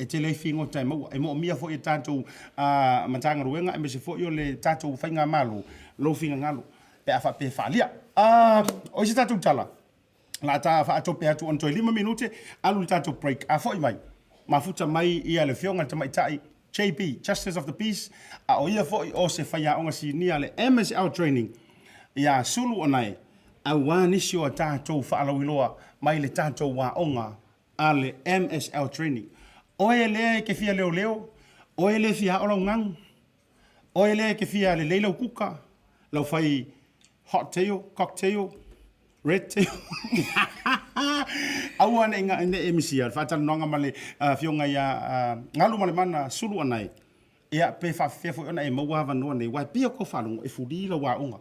E tele fingo tai maua. E mo mia fo I tātou matanga ruenga. E me se fo I o le tātou whainga malo. Lo finga ngalo. Pe a whape whalia. O isi tātou tala. La tā whaatope atu on toi 5 minute. Alu tātou break. A fo I mai. Mafuta mai I le whionga te mai tai. JP, Justice of the Peace. A o ia fo I o se whaia onga si nia le MSL training. Ia Sulu Anae. A wānisi o tātou whaalawiloa. Mai le tātou wā onga. Ale MSL training. Oe le ke fia leo. Oe le fia olau ngang. Oe le ke fia le leilo kuka. Lau fai hot tail, cocktail, red tail. Awan inga ine emisia. Fata nonga male fionga ya Galumalemana Sulu Anae. ia pe fa fe fo ona e maua va no nei wa pia ko fa lungo e fudi la wa unga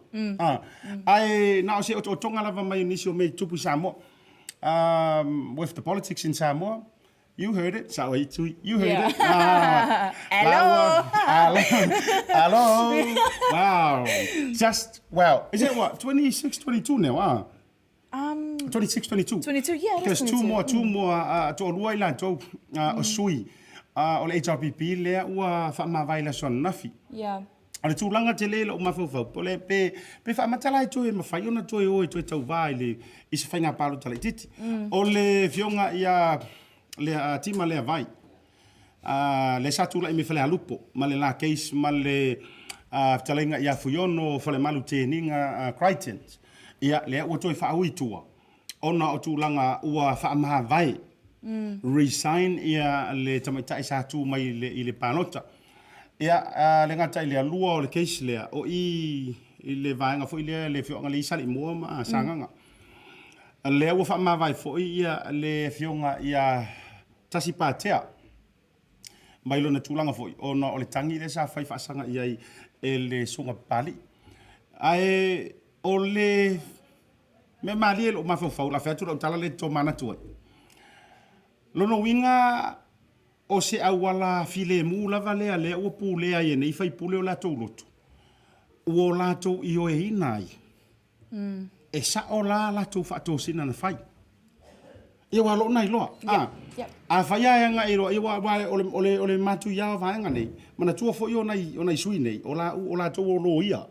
ai na o se o tonga lava mai nisi o me tupu Samoa with the politics in Samoa. You heard it, so you heard it. Hello. Hello. Wow. Just wow. Is it what 26, 22 now? 26, 22. 22, yeah. Because two more to Luai Lanto o sui o le HRPP le ua fa ma violation nafi. Yeah. Ale tūlanga te lelo o mawhawhau. Pole pe whaamatala e ma whai ona toe o e toe tau vai le i se whainga palo tala titi. O le fionga ia le tima le vai. Le satula i me whale alupo. Ma le la case ma le talenga ia fuyono whale malu te ninga Crichtons. Ia le ua toe whaui tua. Ona o tūlanga ua whaamaha vai. Resign ia le tamaitai satu mai i le panota. Ia le ngata i le alua o le case lea o i le vaenga fo i le fionga le isali mua ma sanganga. Le ua whaamaha vai fo ia le fionga ia tasi pātea. Mailo na tūlanga fo i ona o le tangi le sa whai whaasanga ia e le sunga pali. Ai o le me mali e lo mawhau la whaetura o tala le tō mana tuai. Lono winga o se awala file mu lava lea lea ua pūlea i nei whai pūleo la tō lotu. Ua la tō i o e hinai. E sa o la tō whaatō sina na whai. Ia walo nai loa. A whai aanga i roa, ia ole matu ia vaenga nei. Mana tua fo i o nei sui nei, o la tō o lo ia.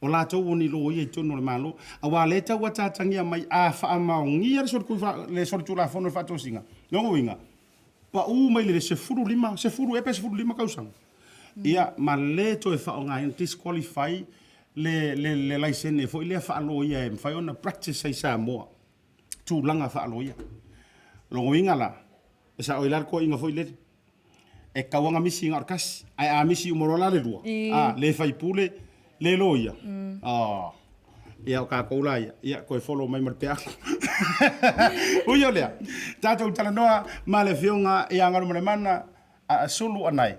O la tau ni lo ia tono le malo a wa le tau tatangia mai a fa maungia le sortu le sortu la fono fa to singa no winga pa u mai le se furu lima kausang ia ma le to e fa nga disqualify le license fo ile fa lo ia fa ona practice sai sa mo tu langa fa lo ia lo winga la sa o ilar ko inga fo ile e kawanga misi nga kas ai a misi umorola le dua le fai pule le loia. Ia o ka koula ia koe follow mai marpea. Uio lea. Tātou talanoa ma le fionga ia Galumalemana Sulu Anae.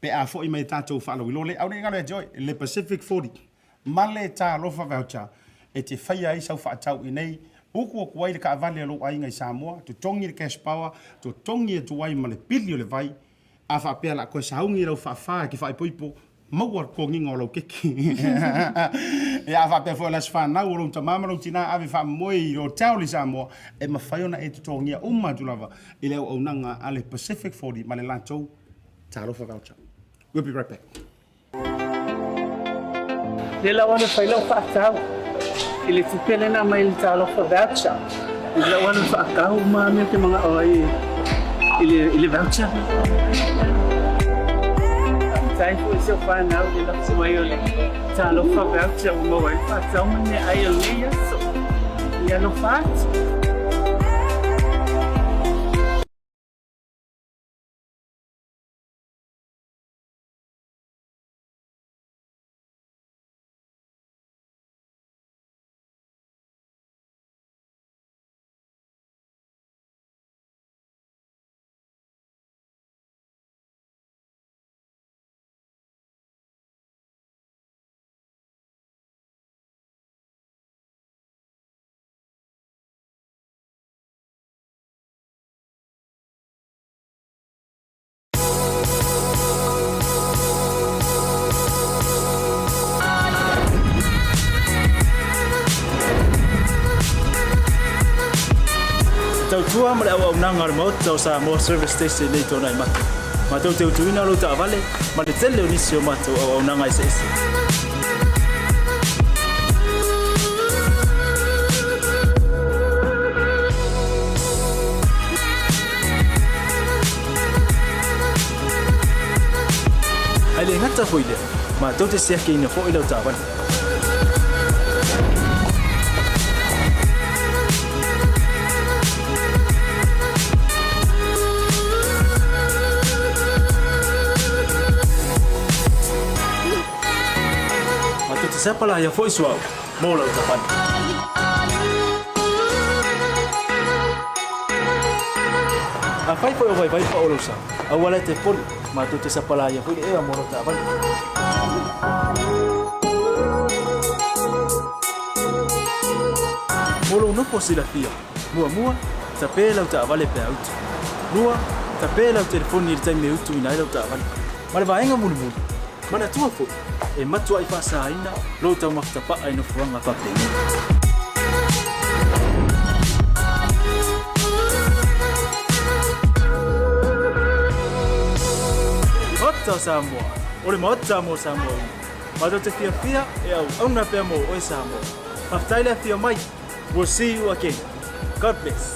Pe a fo i mai tātou whaalo ilo le. Au ne ngalo e joy. Le Pacific 40. Ma le tā lofa voucher. E te whaia i sau whaatau i nei. Uku o kuai le ka avale alo ai ngai Samoa. Tu tongi le cash power. Tu tongi e tuai ma le pili o le vai. A whaapea la koe saungi rau whaafaa ki whaipoipo. Mauar ko nginga o lau keki. E a whape fo las whanau o ta mamaro tina ave wha moi o tauli Samoa e mawhaiona e tutongia umatulava i leo au nanga ale Pacific 40 ma le lantou talofa voucher. We'll be right back. Le lawana whailau whaatau i le tupele na mai le talofa voucher. I le lawana whaakau ma mea te mga oi i le voucher. Sai foi seu final de la suayole. Talo fa voucher o mo ai fa tau ne ai o ia so. Ia no fat. Tua ma le au nanga mo tau sa mo service station nei tona i mata. Ma tau te utuina lo ta vale, ma le tele o nisi o mata au nanga i se ese. Ai le ngata foi le, ma tau te sea ke ina fo i lo ta vale. Siapa lah yang voice wow, mau lah ucapan. Apa itu yang baik-baik Pak Olosa? Awalnya telepon, Mātou te sapala ia hui ea moro ta avale. Molo unopo sila fia. Mua, ta pēlau ta avale pe autu. Nua, ta pēlau telefoni i tai me utu ina ilau ta avale. Male vaenga mulu. Mana tua fo. E matua i whasa aina, lo tau makitapa ai no fuanga whapengi. Ota Samoa, ole mota mo Samoa. Mātou te fia e au auna pea mo oi Samoa. Maftaile fia mai. We'll see you again. God bless.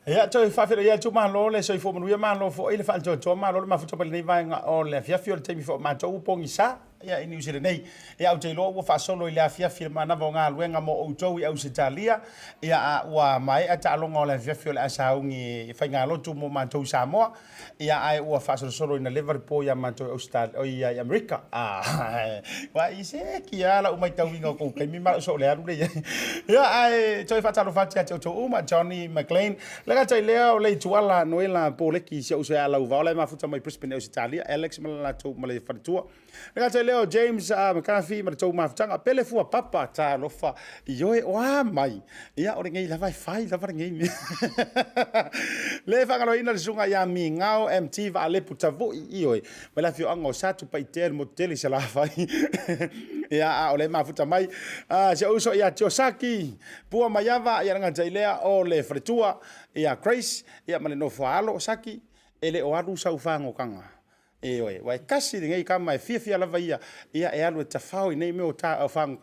Ya toi fafelo ya tu malo le so ifo manu malo fo ile fa jo malo le mafuta pele nei vai nga o le fia fio le temi fo ma jo pongi sa ya ini usile nei ya o te lo wo fa solo ile fia firma na vonga luenga mo o jo i Australia ya wa mai ata longa le fia fio le asa ungi fa nga lo tu mo ma jo Samoa ya ai wa fa solo ina Liverpool ya ma jo Australia o ya America wa ise ki ya la umai tau winga ko kai mi ma so le aru le ya ai toi fa talo fa tia to uma Johnny McLean la tai leo le tuala noela poleki se usa ala uvala mafuta mai Brisbane Australia Alex mala to mala fatua la tai leo James McCarthy mala to mafutanga pele fu papa ta lofa ioe wa mai ia o ngai la vai fai la ngai le fa ngalo ina sunga ya mi ngao MT va le putavo ioe mala fio ango satu paitel motel se la fai ia o le mafuta mai se uso ia Tiosaki pua mayava ia nga tai leo o le fretua ia Grace ia mane no faalo saki ele o alu sau fango kanga e oi wai kasi ngai kama e fia lava ia e alu ta fao nei me o ta fango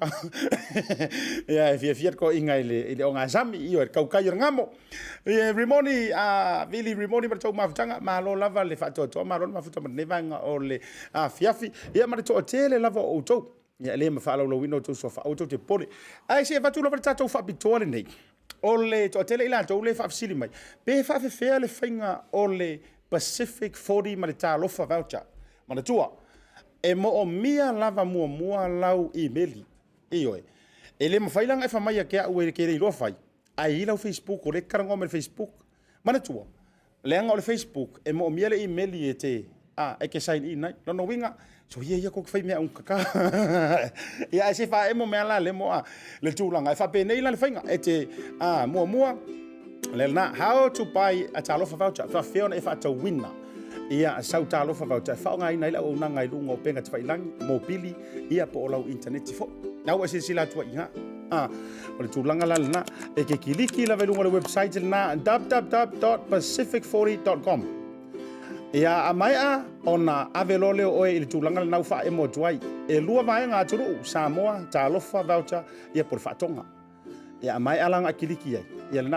ia fia ko inga ile o ngazami io kau kai ngamo e Rimoni Vili Rimoni ma tau mafutanga ma lo lava le fato to ma lo mafuta ne vanga o le fiafi ia ma to tele lava o to ia le ma faalo lo wino to so fa o to te pole ai se fatu lava tato fa bitole nei ole to tele ila to le fa fsili mai pe fa fe le finga ole Pacific 40 malita lofa voucher mana tua e mo o mia lava mua lau emaili ioe ele ma failanga e fa mai ke au ke le lo fai ai ila Facebook o le karango me Facebook mana tua le anga o Facebook e mo o mia le emaili e te e ke sign in nai no winga so ia ko fai me un kaka ia se fa e mo me ala le mo le tulanga e fa pe nei la le fainga e te mua Lena, how to buy a talofa voucher fa fiona e fa to winna ia sau talofa voucher fa nga ina ila o nanga ilunga o penga te failangi mobili ia po lau internet fo na o sila tua inga o le tulanga la lena e ke kiliki la velunga le website na www.pacific40.com ia amaia ona avelole o ile tulanga na fa e mo tuai e lua vai nga turu Samoa talofa voucher ia por fatonga ia mai alanga kiliki ai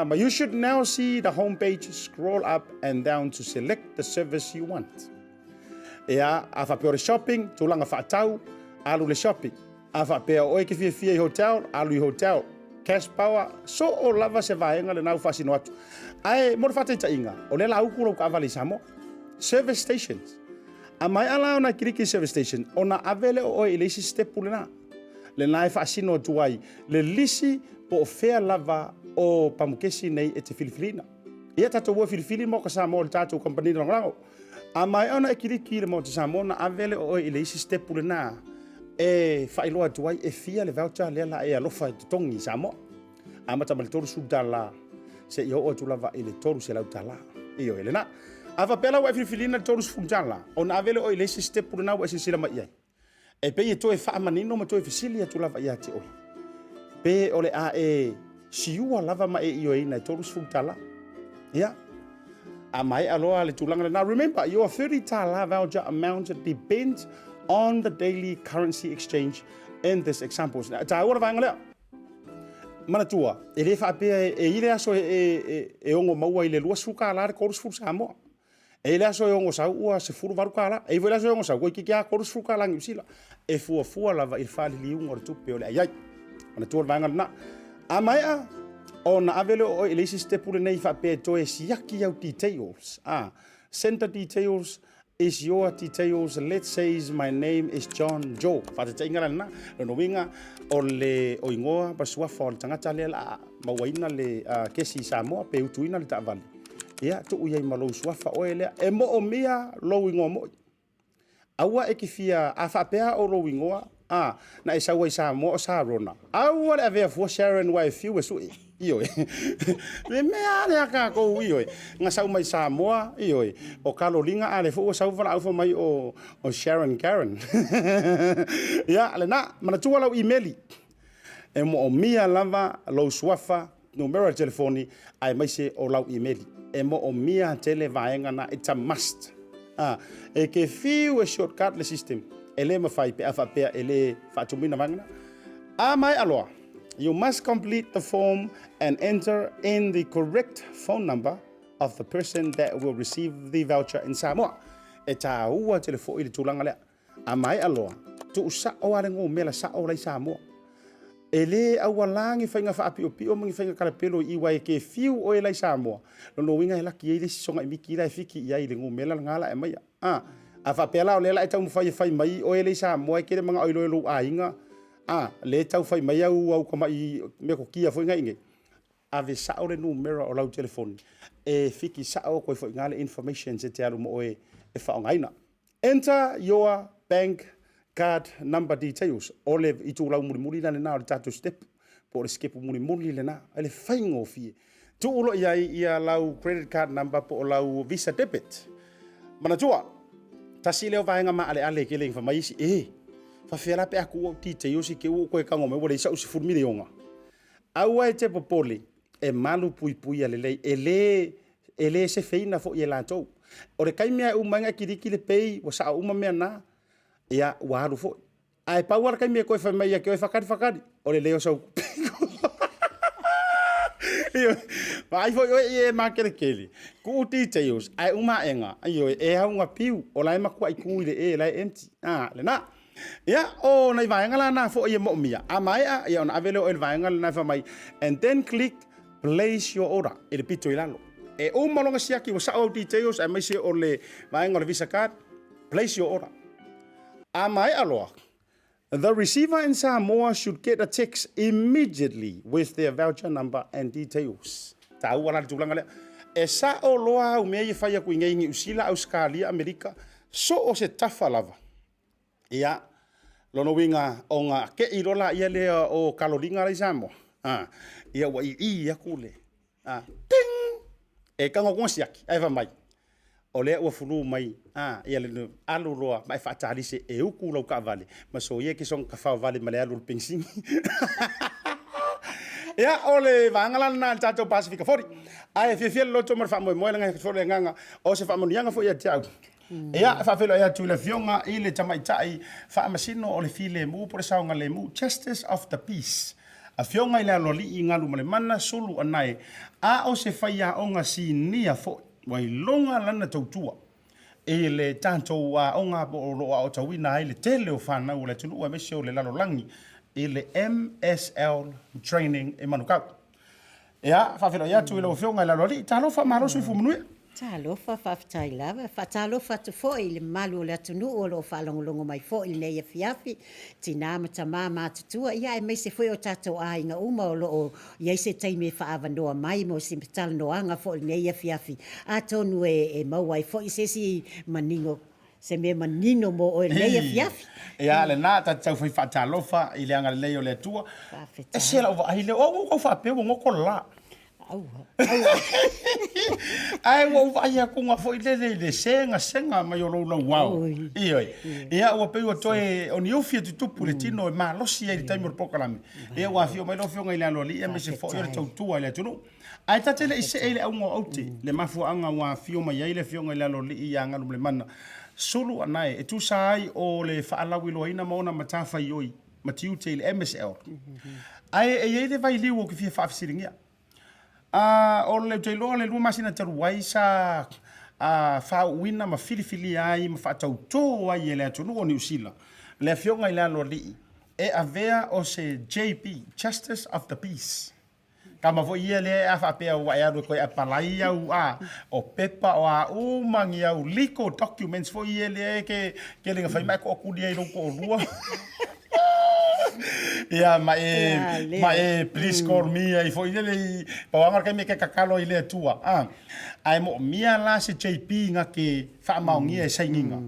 but you should now see the homepage, scroll up and down to select the service you want. Afa pe shopping, tulanga fatau, alu le shopping. Afa pe o ke fia hotel, alu hotel. Cash power, so o lava se vaenga le nau fasino atu. Ai mo fata ta inga, o le lau kulo ka vale samo. Service stations. Amai ala ona kiriki service station, ona avele o ile si step pulena. Le nai fasino tuai, le lisi po fea lava o pamukesi nei e te Filifilina. Ia tato ua Filifili mo ka Samoa le tato kompani rango. A mai ona e kiriki le mo te Samoa na avele o ile isi stepu le na e whailoa tuai e fia le voucher le la e alofa te tongi Samoa. A mata ma le toru sudala se i o tulava i le toru se lau tala. Io ele na. A whapela wa e Filifilina le toru sfumjala. O na avele o ile isi stepu le na wa e sila ma iai. E pe i toe wha manino ma toe fisili tulava ia te oi. Pe ole a e siua lava ma e io ina torus futala. Yeah. Amai aloa le tulanga now remember your 30 tala voucher amount depends on the daily currency exchange in this example. Ta ora vai ngale. Mana tua, e le fa pe e ile aso e ongo maua ile lua suka la le korus fu Samoa. E le aso yongo sa ua se furu varu kala. E le aso yongo sa ua kia korus furu kala ngi usila. E fua lava il fali liunga o le tupe o le ayai. Ona tuol vanga na. A mai a ona avele o ele isi stepule nei fa pe to e siaki au details. Center details is your details. Let's say my name is John Joe. Fa te ingala na no winga o le o ingoa pa sua fa tangata le la mawaina le kesi Samoa pe utuina le tavali. Ia tu ia malo sua fa o ele e mo o mia lo ingoa mo. Aua e ki fia a fa pea o lo ingoa. Na isa wa isa mo sa rona. Aua le ave for Sharon wa fiu so iyo. Le mea le ka ko iyo. Nga sa mai sa mo iyo. O Carolina ale fo sa fa au mai o Sharon Karen. Ya le na mana tu wala emaili. E mo o mia lava lo swafa numero de telefoni ai mai se o lau emaili. E mo o mia tele vaenga na it's a must. E ke fiu e shortcut le system. Ele mafai pe afa pe ele fatumina mangna. Mai aloa. You must complete the form and enter in the correct phone number of the person that will receive the voucher in Samoa. E ta ua telefo i le tulanga lea. Mai aloa. Tu sa o ale ngō mela sa o lai Samoa. Ele awalangi whainga whaapi o pio mangi whainga karapelo i wai ke fiu o e lai Samoa. Lono winga he laki e le songa i miki lai fiki i ai le ngō mela ngala e maia. A whapela o lela e tau mwhai mai o e le Samoa e kere mga oiloelo a inga. Le tau whai mai au kama i me ko kia fwinga inge. Ave sao le numero o lau telefoni. E fiki sao koe fwinga le information se te alu mo e whaongaina. Enter your bank card number details. O le i tū lau muri na le nā o le tātou step. Po le skepu muri le nā. E le whaingo fie. Tu ulo ia lau credit card number po o lau visa debit. Mana tua. Tasi leo vaenga ma ale ke leng fa mai si fa fela pe aku ti te yosi ke u ko kango me wole sa usi furmile onga au ai te popole e malu pui ale lei ele se feina fo ye lanto o le kaimia u manga kiriki le pei wa sa uma me na ya wa haru fo ai pa wa kaimia ko fa mai ya ke fa fakadi o le leo so Vai foi e makere keli. Ku details ai uma enga. Ayo e ha unga piu o lai makua i ku le lai empty. Le na. Ya o nai vai ngala na fo e mo mia. Mai ya ona avele o vai ngala na fa mai and then click place your order. E le pito ilalo. E o malonga siaki o sa o details ai mai se o le vai ngala visa card place your order. Mai aloa. The receiver in Samoa should get a text immediately with their voucher number and details. Tau wala tulanga le. E sa o loa o mea i whaia kui ngai usila Australia, Amerika, so o se tafa lava. Ia, lono winga o ngā ke i rola ia lea o Carolina lai Samoa. Ia wa i kule. Ting! E kango konsiaki, aiva mai. O lea ua fulu mai, ia le alu roa, mai whaatari se e uku lau ka vale. Ma so ia ki song ka whao vale ma le alu pingsingi. Ia, o le vangalan na tato Pasifika fori. Ai, fia loto mar wha moe langa fori nganga, o se wha monianga fo ia te au. Ia, whawhelo ia tu le fionga i le tamaitai, wha amasino o le fi le mu, pore saunga le mu, Justice of the Peace. A fionga i le aloli i Galumalemana Sulu Anae, a o se whaia onga si nia fo. Wai longa lana tautua. E le tātou a onga po o o tauina e le tele o whanau le tunu ua mese o le lalolangi. E le MSL training e manukau. Ea, whawhira ia tu i lau whionga i lalori. Tā lofa marosu i fumunui? Tā lofa whawhitai lava. Tā lofa tu fo i le malu o le atunu o lo whalongolongo mai fo i le ia fiafi. Tina mata mama tutua. Ia e meise fo o tātou a inga uma o lo o iei se taime whaavanoa mai mo si mpitala noanga fo i le ia fiafi. A tonu e mauai fo i sesi maningo. Se me manino mo o le ia fiafi. Ia le nā tātou whai whaatalofa i le anga le leo le tua. E se la o ahile o whapeo ngoko la. Ai wo vai a kunga foi le senga mai o lo wow. Ia o pe o toe o ni ofia tu pule tino ma lo si e time o proclame. Ia wa fio mai lo fio ngai lo li e me se foi o tau le tunu. Ai tatele ise ele au ngo auti le mafu anga wa fio mai ile fio ngai lo li ia Galumalemana Sulu Anae e tu sai o le faalawi lo ina mona matafa ioi matiu te le MSL. Ai e le vai liu o ki fia fa fisiringia. O le te loa le lua masina taru wai sa whauina ma filifili ai ma whaatauto ai e le atonu o New Zealand. Le fionga i le alo li. E avea o se JP, Justice of the Peace. Kama fo ia le a whapea wa ea koe a palai au o pepa o a umangi au legal documents fo ia le ke lenga whaimai ko akudi ai roko o rua. Ia ma please call me ai fo ia le pawanga kai me ke kakalo i le tua. Ai mo mia la se JP nga ke whaamaungi e sainginga.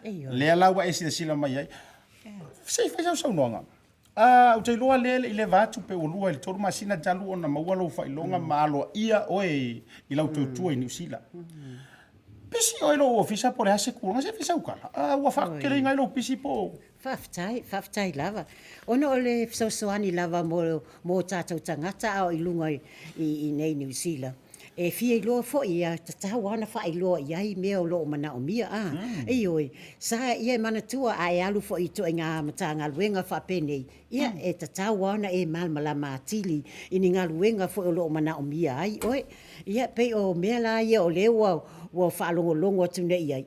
Le la wa esi sila mai ai. Sei fai sau noanga. O te loa lele i le vatu pe o lua i toru masina jalu o na maua lau fai longa maalo ia oe i lau tautua i New Zealand. Pisi oe lo ofisa po le hase kuanga se fisa ukala. Ua whakere inga i lo pisi po. Whaftai lava. Ono o le fisosoani lava mo tātou tangata au i lunga i nei New Zealand. E fia i loa fo i a tatau ana wha i loa i ai mea o loo mana o mia e oi, sa ia mana tua a e alu fo i to ngā mata ngā luenga wha penei. Ia e tatau ana e malmala mātili i ni ngā luenga fo i loo mana o mia ai oi. Ia pe o mea la ia o lewa o whaalongolongo atu nei ai.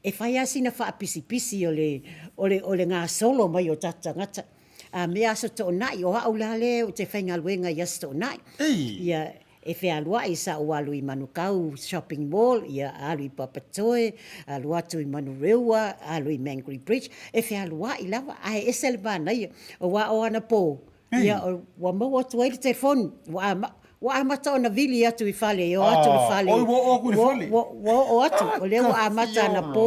E whai asina wha pisi o le ngā solo mai o tatangata. Mea aso to nai o hau la le o te whainga luenga i aso to nai. Ia e whea lua i sa o alu i Manukau shopping mall, ia alu i Papatoe, alu atu i Manurewa, alu i Mangry Bridge, e whea lua i lava, ai e selebana ia, o wa o ana pō, ia o wa mau atu ai le telefoni, wa amata ona vili atu i fale, o atu i fale. Oi, wo oku i fale. O atu, o leo wa amata na pō,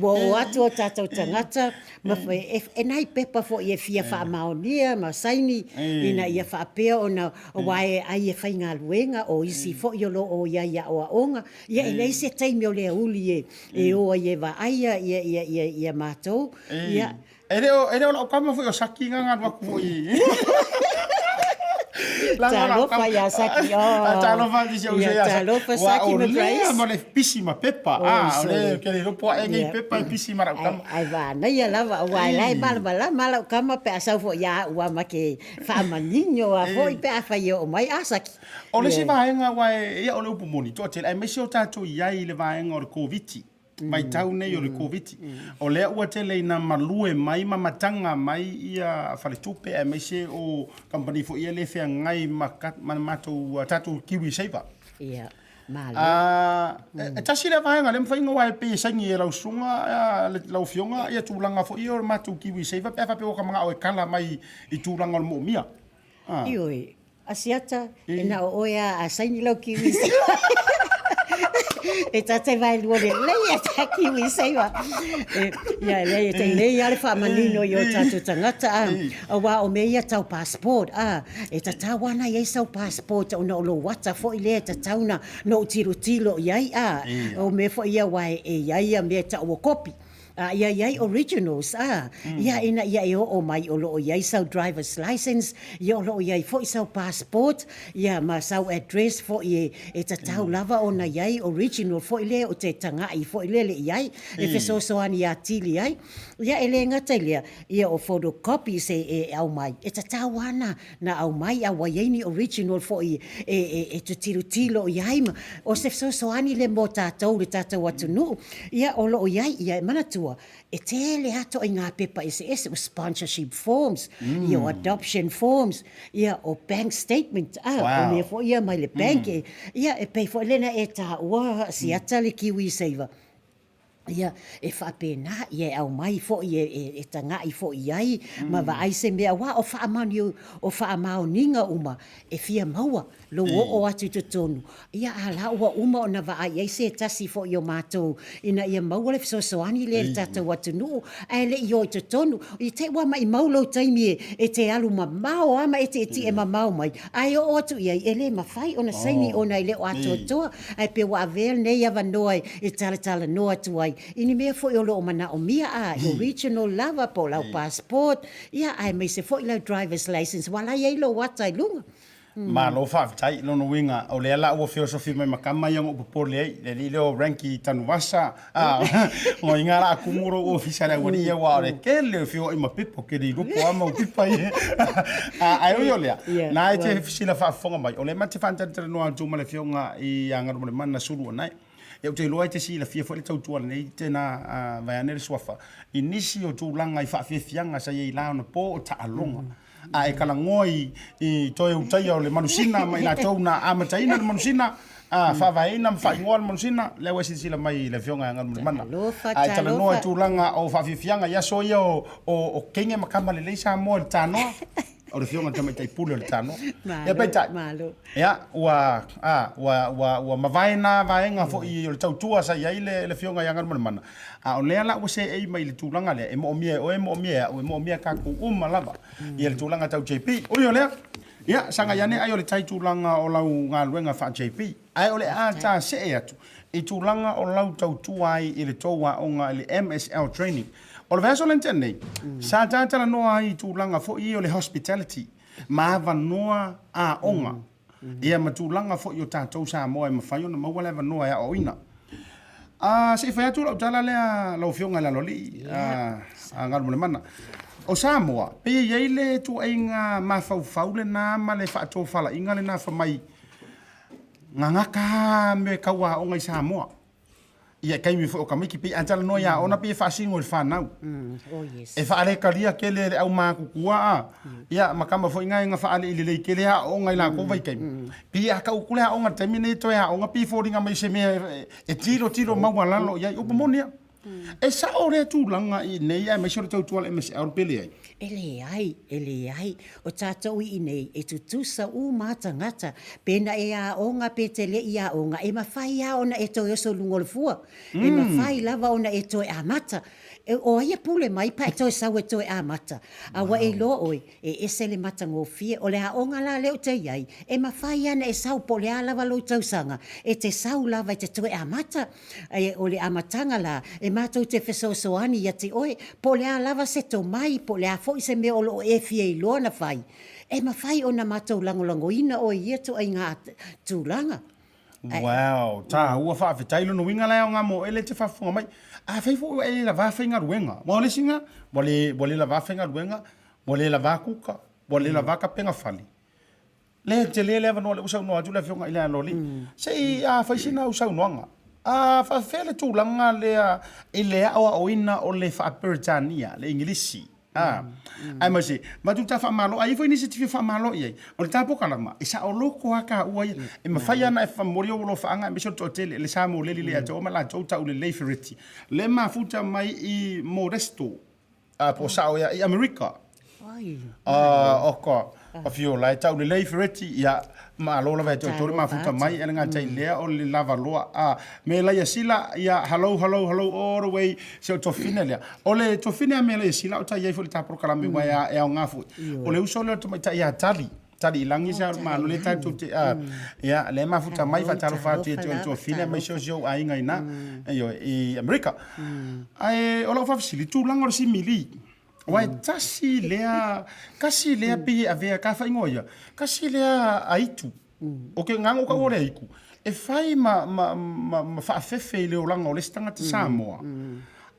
o atu o tātou tangata, e nai pepa fo i e fia wha maonia, ma saini, ina ia wha apea ona wae ai e whai ngā luenga, o isi fo i o lo o ia ia o a onga, ia e leise taimi o lea uli e o i e wa aia ia mātou. E reo o kama fo i o saki ngā waku fo i. Talofa ia saki o. Talofa disi au se ia. Talofa saki me praise. Wa o le pisi ma pepa. Ole ke le ropo e ngai pepa e pisi mara kama. Ai va na ia lava wa lai mala kama pe asau fo ia wa ma ke fa maninho a foi pe a fai o mai asaki. Ole si vaenga wa ia ole upu moni to te ai me si o tatu ia i le vaenga o le COVID. Mai tau nei o le COVID. O lea ua te leina malue mai mamatanga mai ia whaletupe e meise o company fo ia le whea ngai matou tatu kiwi saver. Ia, malu. E tasi le vaenga le mwhainga wa e pe sangi e lau sunga, lau fionga, ia tūlanga fo ia o matou kiwi saver, pe whape o ka mga o e kala mai i tūlanga o mo mia. Ioi, ASIATA, e na o oia a saini lau kiwi saver. E tatai vai lua le leia ta kiwi seiwa. Ia leia te leia le whamanino i o tātou tangata. A wā o mea tau passport. E tatau ana iei sau passport o na o lo wata fo i lea tatauna no tiro iai. O me fo ia wai e iai a mea tau o kopi. Iai originals. Ia ina ia e o mai o lo iai sau driver's license. Ia o lo iai fo i sau passport. Ia ma sau address fo i e tatau lava o na iai original fo i lea o te tangai fo i lea le iai. E fesosoani a tili iai. Ia e le ngata lea. Ia o photocopies e au mai. E tatau ana na au mai a waieni original fo i e tu tilo iai ma. O se fesosoani le mo tātou le tātou atunu. Ia o lo iai ia e manatua. E tele ato i ngā pepa SS o sponsorship forms, ia o adoption forms, ia o bank statement, o mea fo ia mai le bank, ia e pei fo lena e tā ua ASIATA le kiwi saver. Ia e whapena, ia au mai fo e tangai fo iai, ma wa aise mea wa o whaamau ninga uma, e fia maua, lo o atu te tonu. Ia ala ua uma o na wa ai se tasi fo i o mātou, ina ia maua le fisosoani le tātou atu nuu, ai le i o te tonu, i te wa mai maulo taimi e te alu ma mau, ama e te e ma mau mai, ai o atu iai, e le mawhai o na saini o na i le o atu toa, ai pe wa avel nei ava noai, e tala noa tu ai, ini mea fo i o loo mana o mia original lava po lau passport, ia ai mai se fo i lau driver's license, wala iai lo wata i lunga. Ma lo whaafitai, lono winga, o lea la ua whiosofi mai makama i ang upapore ai, le leo ranki tanu wasa, o inga la kumuro o fisara wari ia wa ore ke leo whio i mapipo ke ri rupo ama o pipa i. Ai o lea, na e te fisila whaafonga mai, o le mati whantaritara noa tūma le whionga i Galumalemana Sulu Anae. ia te loa te si la fia fo le tautua nei tena vai ane le swafa inisi o tūlanga i whaafianga sa i lao na po o taalonga a e kalangoa i toi utai o le manusina mai la tau na amataina le manusina whaawaina mwhaingoa le manusina le wesi sila mai le fionga anga mana a e talanoa i tūlanga o whaafianga ia so ia o kenge makama le leisa mo le tanoa o le fionga tamai tai pule o le tano ia peitai ia ua mavaina vaenga fo i o le tautua sa iai le fionga anga mana o lea la ua se ei mai le tūlanga lea e mo mia kaku lava ia le tūlanga tau JP o lea ia sanga iane ai o le tai tūlanga o lau ngā luenga wha JP ai o le ata se e atu i tūlanga o lau tautua ai i le toua onga i le MSL training o le vaso lente nei sa tātala noa ai tūlanga fo i o le hospitality ma vanoa a onga ia ma tūlanga fo i o tātou sa moa e mawhai ona maua le vanoa ia o ina se whai atu lau tala lea lau fionga la loli Galumalemana o Samoa pe iei le tu ainga mawhau le nā ma le whaatou whala inga le nā whamai ngangaka me kaua onga i Samoa ia kai mi fo kamiki pe antala no ia ona pe fasingo le fanau e fa ale kalia kele au ma kukua ia makama fo inga nga fa ale ile kele a onga ila ko vai kai pe aka ukule a onga terminator ya onga pe fo ringa mai se me e tiro mawalalo ia o pomonia e sa ore tu langa i nei ai mai sore tau tuala ms au pele ai ele ai o tātou i nei e tutusa u matangata pena e a onga pe te le i a onga e mawhai a ona e toi oso lungolfua e mawhai lava ona e toi a mata e o ia pule mai pa e toi sau e toi a mata awa e lo oi e ese le mata ngofie o le a onga la leo te iai e mawhai ana e sau po le a lava lo tausanga e te sau lava e te toi a mata e o le amatanga la e mātou te whesosoani ia te oe, po lea lava se tō mai, po lea fo i se mea olo e fia i loa na whai. E ma whai o na mātou langolango ina o ia to ai ngā tūlanga. Wow, tā ua whaafetailo no winga leo ngā mo ele te whaafunga mai. A whaifo e la whawhenga ruenga. Mo le singa, mo le la whawhenga ruenga, mo le la whakuka, mo le la whakapenga whali. Le te le lewa no le usau noa tu le whionga i lea loli. Se i a whaisina usau noanga. Fa fele tūlanga lea e lea o ina o le whaaperitania, le ingilisi. Ai masi, ma tu ta whamalo, ai fo initiative whamalo iai. O le tāpo kalama, e sa o loko haka ua ia. E mawhai ana e whamori o lo whaanga, e meso tōtele, le sāmo leli lea te oma la tōtau le leifereti. Le mafuta mai i Modesto, po sao ia, i Amerika. Oka, a fio lai tau le leifereti, ia, ma lola vai tōtore mafuta mai, e ngā tai lea o le lava loa. Me lai a sila, ia, hello, all the way, se o tofine lea. O le tofine a me lai a sila, o tai iai fo le tāporo kalame wai e au ngā fu. O le uso leo tomai tai ia tali. Tali ilangi sa ma no le tai te ia le mafuta mai fa talo fa te tofine mai so a inga ina. I Amerika. Ai o lo fa facility lango si mili. Wai kasi lea pi avea ka fa ingoia. Kasi lea aitu. O ke ngango ka ore aiku. E fai ma fa fefe le o langa o le stanga te Samoa.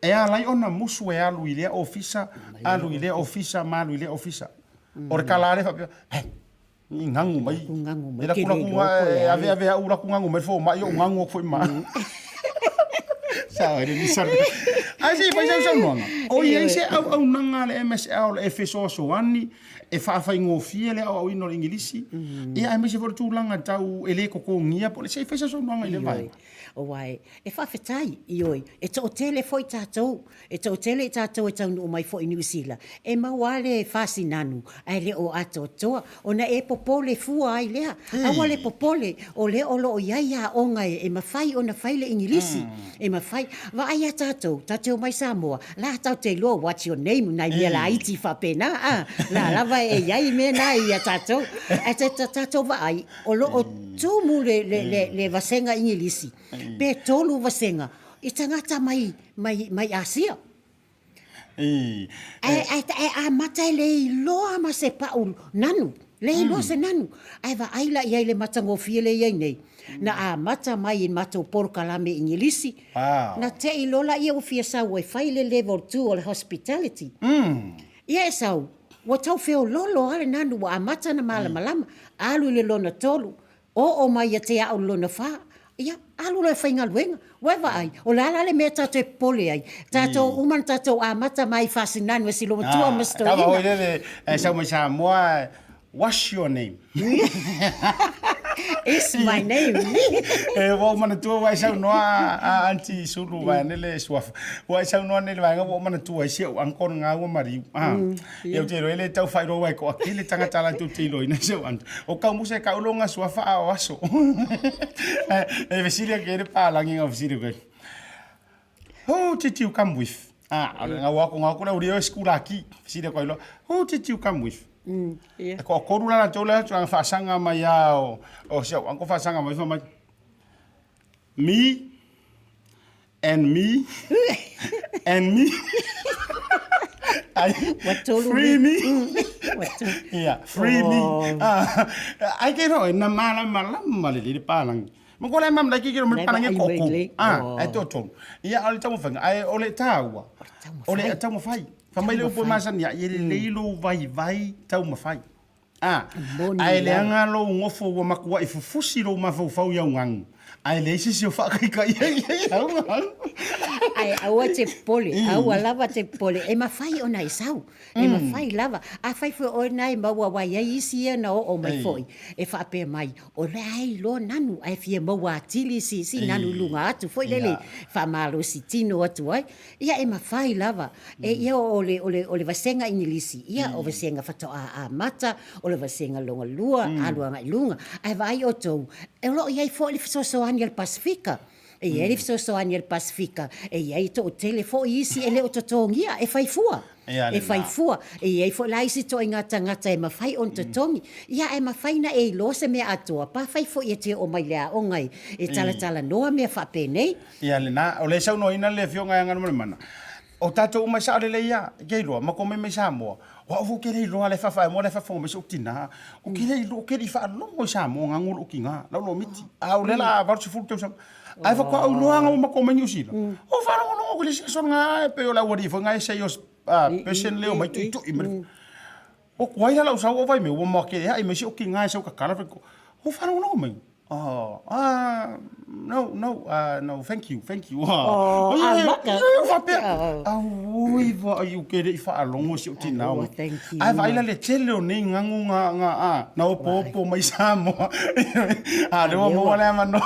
E a lai ona musu e alu i lea ofisa, ma alu i lea ofisa. O re kalare fa i ngangu mai. E la kuna avea ura ku ngangu mai fo mai o ngangu foi ma. Sao ele ni sa. Ai se fai sa nonga. O ia se au nanga le MSL e feso soani e fa ingofie le au ino ingilisi. E ai me se for tūlanga tau ele ko ngia po le se fai sa nonga ile vai. O wai, e whawhetai i oi, e tō tele foi tātou, e tō tele tātou e taunu o mai foi New Zealand, e mawale e whasi nanu, ai le o ato toa, o na e popole fua ai lea, awale popole, o le olo o iaia o ngai, e mawhai o na whaile ingilisi, e mawhai, wa ai a tātou mai Samoa, la tau te loa, what's your name, nai mea la iti whapena, la lava e iai mea nai a tātou, e tātou wa ai, o lo o tūmu le vasenga ingilisi, pe tolu vasenga i tangata mai Asia. A mata le loa ma se paul nanu. Le loa se nanu. Ai va aila i le matango fiele iai nei. Na a mata mai in mato porkalame ingilisi. Na te i lola ia ufia sau e whaile level 2 o le hospitality. Ia e sau, wa tau feo lolo ale nanu wa a mata na malama, alu le lona tolu. O mai a te au lona wha. Ia, alu le whainga luenga. Wewa ai, o la le mea tato e pole ai. Tato uman tato a mata mai whasinanu e silo tua masto ina. Kama hoi lele, sa mai sa moa, what's your name? It's my name. Wo mana tua wai sa noa anti sulu vai nele suafa. Wai sa noa nele vai wo mana tua sia angkon nga wo mari. Eu te roele tau fai ro wai ko akile tanga tala tu te lo ina se wan. O ka musa ka ulonga suafa a waso. Vesilia ke re pa langi nga vesilia ko. Oh, you come with. Nga wako nga ko na uri skula ki. Vesilia ko lo. Oh, you come with. Ko korula na tola tu ang fasanga mai ao o se ang ko fasanga mai fa mai me and me and me free me yeah free me ai ke ro na mala male li palang mo ko le mam la ki ke mo palang ko ko ai to ia al tamu fanga ai ole tawa ole tamu fai Famai leo po masan ya ye leilo vai tau mafai. Ai le anga lo ngofo wa makua I fufusi lo mafau ya ngang. Ai le sisi o fa kai ya ngang. Ai awa te pole, awa lava te pole. E mafai ona isau. E mafai lava. A fai fo ona ma wa wa ya isi na o mai foi. E fa pe mai. O le ai lo nanu ai fie ma wa tili si nanu lunga atu foi lele. Fa malo si tino atu ai. Ia e mafai lava. E ia ole vasenga inilisi. Ia o vasenga fato a mata, ole vasenga longa lua, alua ngai lunga. Ai vai o tou. E lo ia fo le so Aniel Pasifika. E ele so Aniel Pasifika. E ia to telefo isi ele o totongia e fai fua. E fai fua. E ia fo lai si to ngata e mafai on totongi. Ia e mafai na e lo se me atoa. Pa fai fo ia te o mai lea o ngai. E tala noa mea fa penei. Ia le na o le sau no ina le fionga nga no mana. O tato uma sa le ia ke ro ma ko me sa mo. Wa fu ke le lo le fa mo le fa fo me suktina. O ke le lo ke di fa lo mo sa mo ngangul ukinga. La lo miti. A o le la va su fu te sam. Ai fa ko o lo nga ma ko me nyusi. O fa no ko le so nga pe o la wori fo nga se yo pesen leo mai tu I me. O ko ai la o vai me o mo ke ai me se ukinga se o ka kala ko. O fa no me. No, thank you. Oh, you get it for a long now. Thank you. I've le tele o nei ngangu nga na o popo mai samo. No mo le mano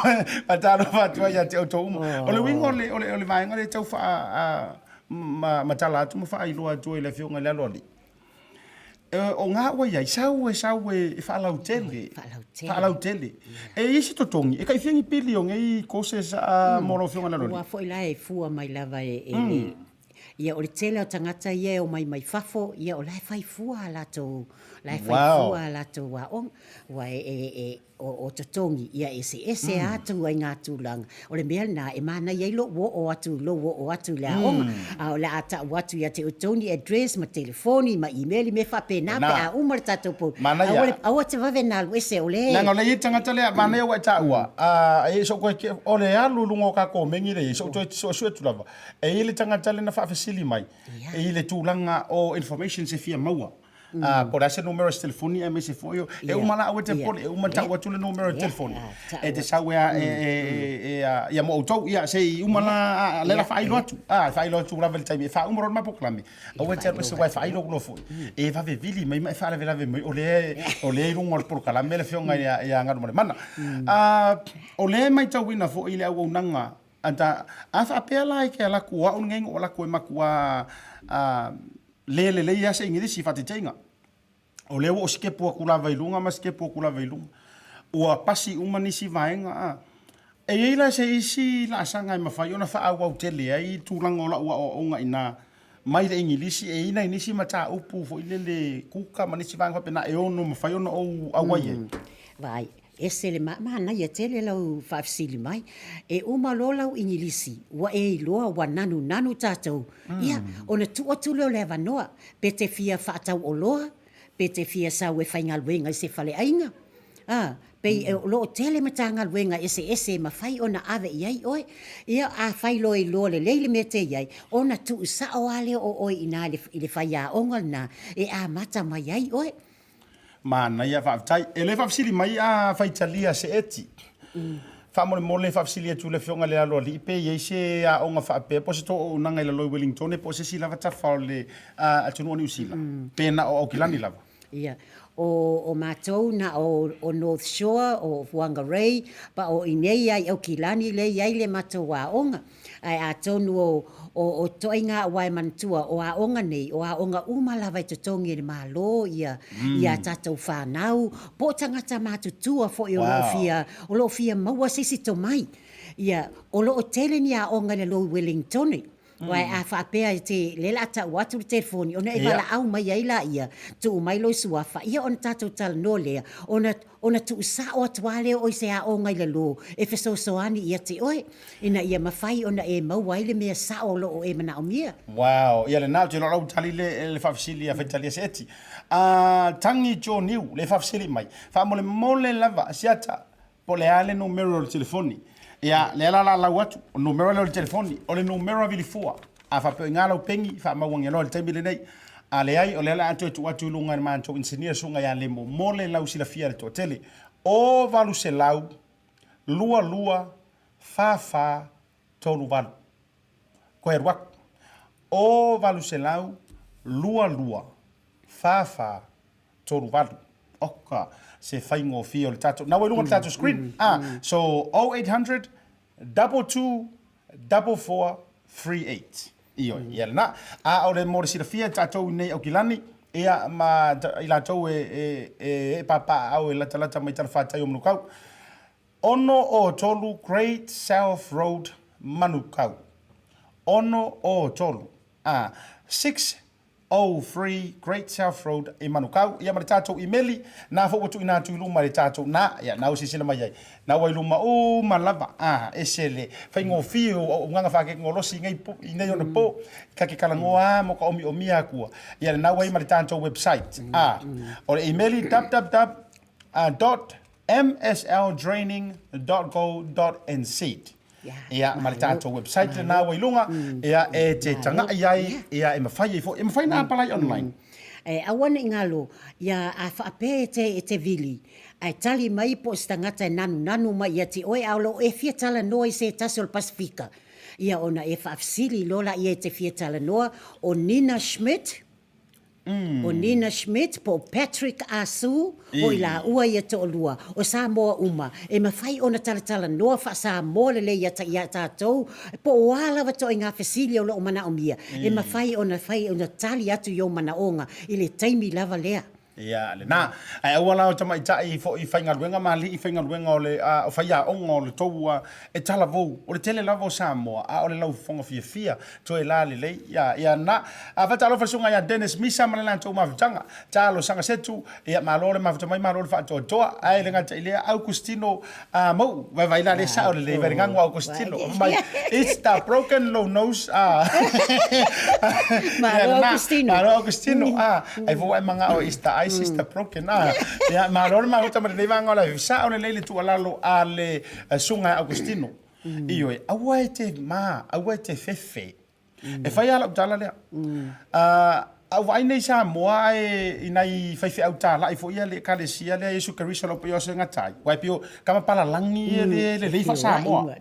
ataro fatua ya te o to. O le wingo le vai ngale tau fa matala tu mo fa ilo atu le fionga le loli. O ngā wai ai sau e whaalau tele. Whaalau tele. E isi totongi. E kai whiangi pili o ngai kose sa moro whionga na rori. Ua fo ila e fua mai lava ia o le tele o tangata ia o mai fafo ia o lai fai fua lato. Lai fai fua lato wa on. Wa o totongi ia ese atu ai ngā tūlanga. O le mea na e mana iei lo o atu le aonga. O le ata watu ia te utoni address ma telefoni ma email me whapena pe a umar tato po. Awa te wawe nā luese o le. Nanga le i tangata lea mana iau ai tā ua. E so koe o le alu lungo ka ko mengi le so suetu lava. E i le tangata le na whaafesili mai. E i le tūlanga o information se fia maua. Por ese número de telefoni e me se foi e uma lá o te pole e uma tau atu le número de telefoni e te sau ia mo tau ia sei uma lá le la failo atu failo atu la velta me fa uma ma proclame o te se vai failo no foi e va ve vili mai fa la ve mai o le rungo por calame le fionga ia Galumalemana o le mai tau ina fo ile au nanga anta afa pela ke ala ku o ngengo o la ku makua le ia se ingirisi fatitenga o leo o skepo kula vailunga ma skepo kula vailunga o pasi umanisi vaenga e ila se isi la sanga ma fa yona fa au tele ai tulanga ola o nga ina mai le ingilisi e ina inisi mata upu fo ile kuka manisi vaenga pena e ono ma fa yona o awaye vai ese le mana ia tele lau whaafsili mai e uma lolau ingilisi wa e loa wa nanu tātou ia ona tu leo le vanoa pe te fia whaatau o loa pe te fia sau e whaingaluenga se fale ainga pe lo tele matanga luenga ese ma fai ona ave iai oi ia a fai lo le leile me te iai ona tu sa o ale o ina le fai a ongal na e a mata mai ai oi mana ia fa tai ele fa sili mai a fa italia se eti mole whaafisilia tu le whionga le aloa li pe ye se a onga whaape po se to o nanga i la loi Wellington e po se si lava tawhao le atunua New Zealand pena o Aukilani lava Ia. O mātou na o North Shore, o Whangarei, pa o inei ai au Kilani le iai le mātou waonga. Ai a tonu o toinga wai mantua o aonga nei, o aonga umalawa i tutongi le malo ia tātou whanau, po tangata mātutua fo i o lo fia maua sisi to mai. Ia, o lo o tele ni aonga le lo Wellingtoni. Wai a whaapea te lela ata watu le telefoni, ona e wala au mai aila ia, tu mai lo suafa, ia ona tātou tala no lea, ona tu sa o atuale o se a o ngai le lo, e fesosoani ia te oe, ina ia mawhai ona e mauaile mea sa o lo o e mana o mia. Wow, ia le nau te lo rau tali le whaafisili a whaitalia se eti. Tangi jo niu, le whaafisili mai, mole lava, ASIATA, po le ale numero le telefoni. Ia le la watu o numero le telefoni o le numero vili fua a fa pe ngalo pengi fa mawangi lo le taimile nei a le ai o le la atu watu lunga man to engineer sunga ya le mole lau sila fia le totele o valu se lau lua fa tolu valu ko e wak o valu se lau lua fa tolu valu oka se faingo fio le tato na welunga le tato screen so 0800 22 4438 iyo ia na o le mo si fia tato nei o kilani ia ma ila to e papa au la tala mai tala fata yo mnukau ono o tolu Great South Road manukau ono o tolu 603 Great South Road e manukau ia ma tato imeli na fo tu ina tu luma le tato na ia na o sisila mai ai na wai luma o malava esele fa ngo fio o nganga fa ke ngolosi ngai ngai ona po ka ke kala ngoa mo ka omi omia ku ia na wai ma tato website o imeli www.msldraining.go.nz ia malitato website na wailunga ia e te tanga iai ia e mafai na palai online awana ingalo ia a whaape te vili ai tali mai po stangata nanu mai ia te oe aulo e fia tala noa i se tasol Pasifika ia ona e whaafsili lola ia te fia tala noa o Hana Schmidt o Hana Schmidt po Patrick Asu o ila ua ia to olua o Samoa uma e mawhai ona tala noa wha Samoa le ia tātou po wala wa to inga whesili o lo o mana o mia e mawhai ona tali atu yo mana onga i le taimi lava lea ia le na ai wala o tama i fo i fainga luenga mali i fainga luenga o le o faia onga o le toua e tala vou o le tele lava o Samoa o le lau fonga fia to e la le ia na a fa talo fa sunga ia Dennis Misa ma la to ma vitanga talo sanga setu ia malole ma to mai malole fa to ai le ngata ile Augustino mo vai la le sa o le veringa ngo Augustino mai it's the broken low nose Augustino ai vo ai manga o ista sister broken ya malor ma hota le vanga la visa o le tu alalo ale sunga Augustino io awaite fefe e fai ala tala le vai nei sa moa inai fefe au tala i fo ia le kalesia le Yesu Kristo lo pio senga tai wai pio kama pala langi le fa sa moa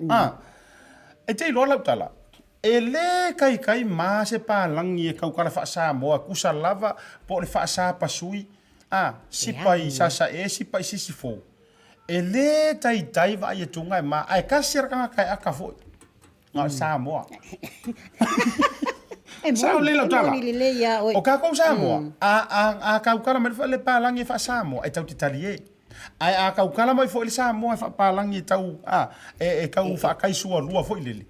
e te lo la tala ele kai ma se pa langi e kau kala fa sa moa kusa lava po le fa sa pasui sipai sasa sipai sisifo ele tai va ia tunga ma ai kasir kanga kai aka fo nga Samoa sa le la tala o ka ko Samoa a ka kala me le palangi fa Samoa e tau titalie ai a ka kala mai fo le Samoa fa palangi tau e ka fa kai sua lua fo ile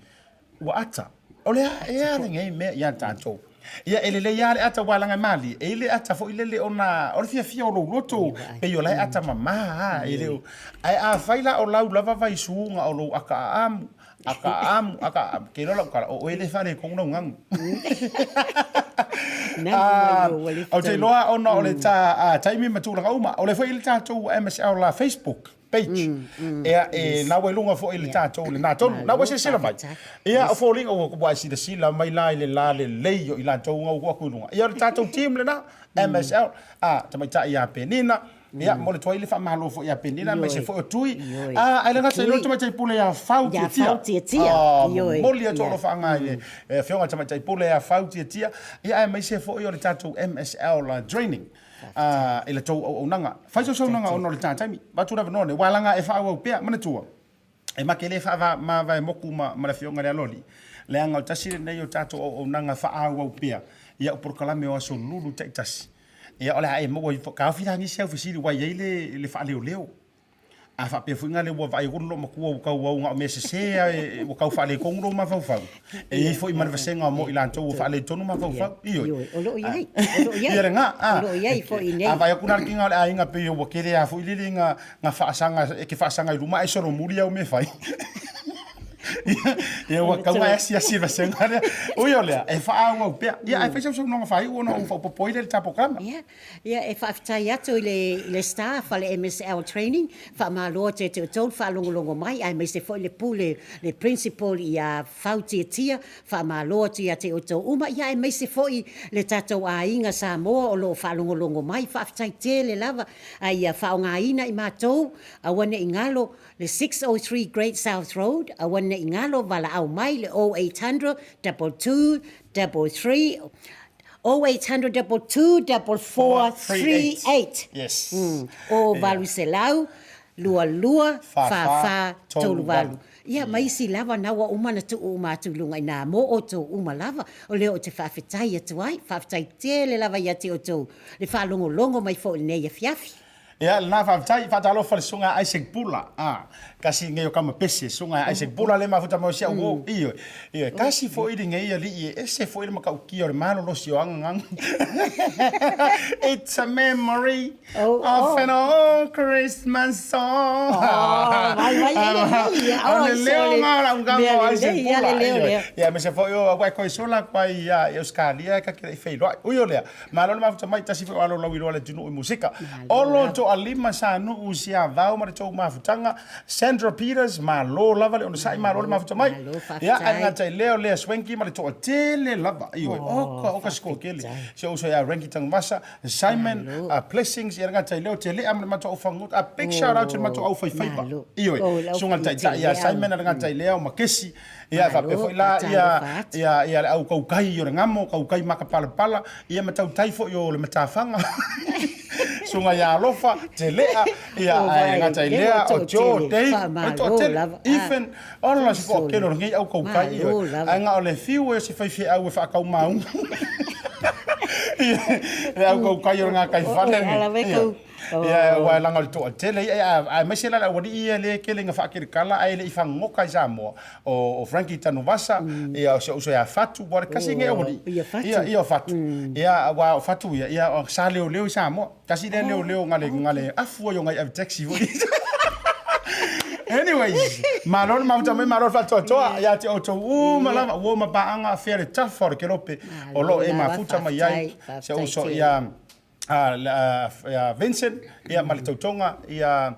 wa ata ole e ngai me ya tanto ia ele ia le ata wala mali ele ata fo ile ona o fia o loto pe yo la ata mama ele ai a faila o lau lava vai suunga o lo aka am ke lo ka o ele fare con no ngang o te loa ona o le taimi matula uma o le fo ile tatou MSL la Facebook page na welunga fo ile tatou le na tonu na wa se sila mai ia o falling o ko ba sila mai la le leio ila tou nga ko lunga ia le tatou team le na MSL tamai ta ia penina ia mo le toi le fa malo fo ia penina me se fo tui ai langa se lo tama tai pule ya fau tia mo le to lo fa ngai e fionga tama tai pule ya fau tia ia ai me se fo yo le tatu MSL training ele to o nanga fa so nanga o no le tami ba tu na no ne walanga e fa o pe mana tua e makele fa ma vai moku ma le fionga le loli le anga tasi nei o tatu o nanga fa o pe ia o porkalame o so lulu tai tasi ia ole ai mo i ka fina ngi se ofisi wa ye le fa leo a fa pe funga le wa vai rulo ma ku ka wa nga me se o ka fa le kongro ma fa e foi man vasenga mo ila to fa le tonu ma fa io olo ia nga olo ia foi nei a vai ku na kinga ai nga pe o kere a foi le nga fa sanga e ke fa sanga i ruma e so no muri o me fai ia wa ka wa sia va senga o yo le e fa o pe ia e fa so no fa i o no fa po ile tapo kama ia e fa tai atu le staff le MSL training fa ma lo te tol fa longo mai ai me se fo le pule le principal ia fauti tia fa ma lo te o to uma ia e me se fo le tato a inga sa mo o lo fa longo mai fa tai te le lava ai fa nga ina i ma to a wane ingalo le 603 Great South Road a wane ingalo vala au mai le 0800 22 33 0800 22 4438 yes o valu se lau lua fa tolu valu ia mai si lava na wa umana tu uma tu lunga ina mo o tu uma lava o leo te whawhetai atu ai whawhetai tele lava ia te o tu le whalongo mai fo nei e fiafi ia na whawhetai whatalo whare sunga Isaac Bula kasi ngai o kama pese sunga Isaac Bula le mafuta mo sia o iyo kasi fo idi ngai ali e se fo idi makau ki o malo lo si ang it's a memory of an old Christmas song ia me se fo yo wa ko sola kwa ia euskalia ka ke fe lo o yo le malo mafuta mai tasi fo alo lo le tunu musika olo to alima sa no usia vau ma to mafutanga Sandra Peters ma lo lava le on sai ma lo mafuta mai ya anga tai leo le swenki ma le to tele lava io o ka sko kele so so ya ranki tang masa Simon blessings ya anga tai leo tele am ma to fangut a big shout out to ma to au fai fai ba io so ngal tai ya Simon anga tai leo ma kesi ia fa pe foi la ia au kaukai yo ngamo kaukai makapala pala ia ma tau tai fo yo le matafanga sunga ya lofa te lea ia nga tai lea o jo dei even on la spo ke no ngi au kaukai nga o le fiu e se fai fi au fa kau mau ia au kaukai yo nga kai fale ia wa langa to tele ai me se la wadi ia le ke lenga fa ke kala ai le ifango kai samo o Frankie Tanuvasa ia so ya fatu bora kasi nge wadi ia fatu ia wa fatu ia o sa leo samo kasi leo ngale afu yo ngai taxi wadi anyways malon mauta me malon fa to ya ti o to malama wo ma baanga fere tough for ke lope o lo e ma futa mai ai se o so ia Vincent ia malitotonga ia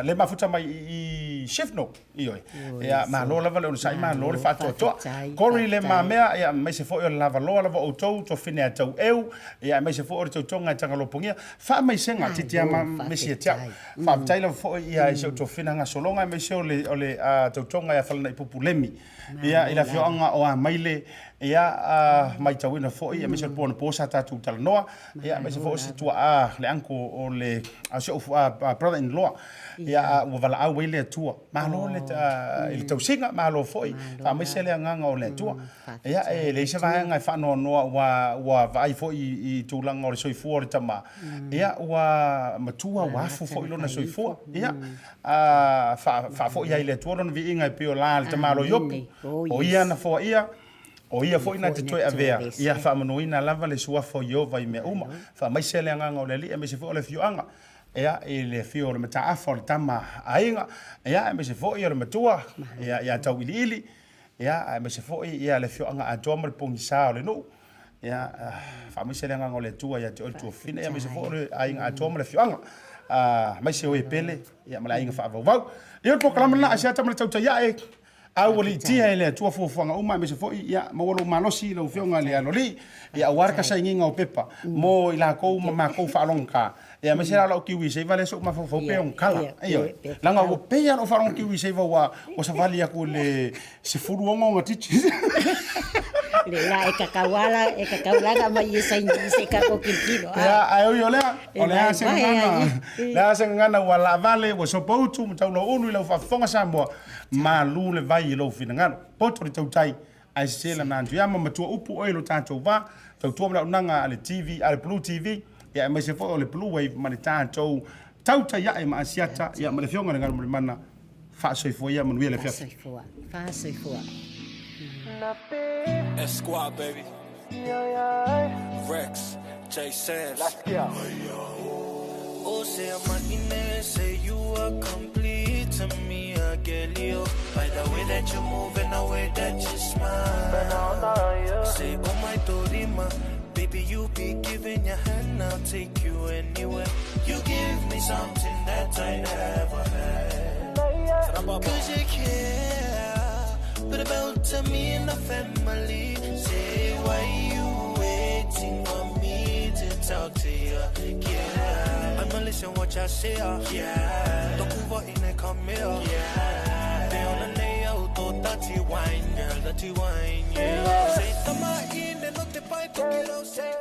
le mafuta mai i shifno io ia ma lo lava le sai ma lo le fato to Corey le ma mea ia mai se fo lava lo lava o to fine atu eu ia mai se fo o tonga tanga lo pongia fa mai senga titia ma me se tia fa taila fo ia se to fina nga solonga mai se o le tonga ia fala na populemi ia ila fionga o mai le ia mai tawina fo ia mai se pon posa tatu talnoa ia mai se fo se tua le anko o le se brother in law ia o vala au ile tua ma lo le il tausinga ma lo foi fa mai se le nganga o le tua ia e le se va nga fa no wa vai foi i tulanga o le soifua le tama ia wa matua wa fo ilo na soifua ia fa fo ia ile tua no vi inga pe o la le tama lo yopi o ia na fo ia o ia foi na te toi avea ia fa manoina lava le sua fo yo vai me uma fa mai se le nganga o le li e me se fo le fioanga ia le fio le mata afo le tama ainga ia me se fo ia le matua ia tau ili ia me se fo ia le fioanga a toma le pongisa le no ia fa mai se le nganga o le tua ia te o tu fina ia me se fo le ainga a toma le fioanga mai se o e pele ia mala ainga fa vau ia po kala na ASIATA le tau ia Au li tia ele tua fofonga uma me se foi ia mo lo malosi lo fionga le aloli ia warka sa nginga o pepa mo ila ko ma ko fa lonka ia me sera lo kiwi se vale so ma fo pe on kala io langa o pe ia no fa on kiwi se wa o sa vali ko le se furu ngo tichi le la e kakawala ma i sa ni se ka ko kilo ya ayo yo le se ngana wala vale wo so poutu mo tau lo unu lo fa fonga sa mo ma lu le vai lo fina ngano poto le tautai ai se la na ndia ma matua upu o lo tanto va tau tu na nanga ale TV ale Blue TV ya me se fo le Bluwave ma le tanto tautai ya ma ASIATA ya ma le fionga ngano mo mana fa so fo ya mo le fa so fo Squad, baby. Rex, J Sands. Oh, say I'm say you are complete to me, I get you. By the way that you move and the way that you smile. Say, oh my Dorima, baby, you be giving your hand, I'll take you anywhere. You give me something that I never had. Cause you care. But about to me and the family, say why you waiting on me to talk to you? Yeah, I'ma listen what y'all say. Yeah, don't move in and come here. Yeah, they on the nail, to dirty wine, girl, dirty wine. Yeah, say tama in and not the pipe, say.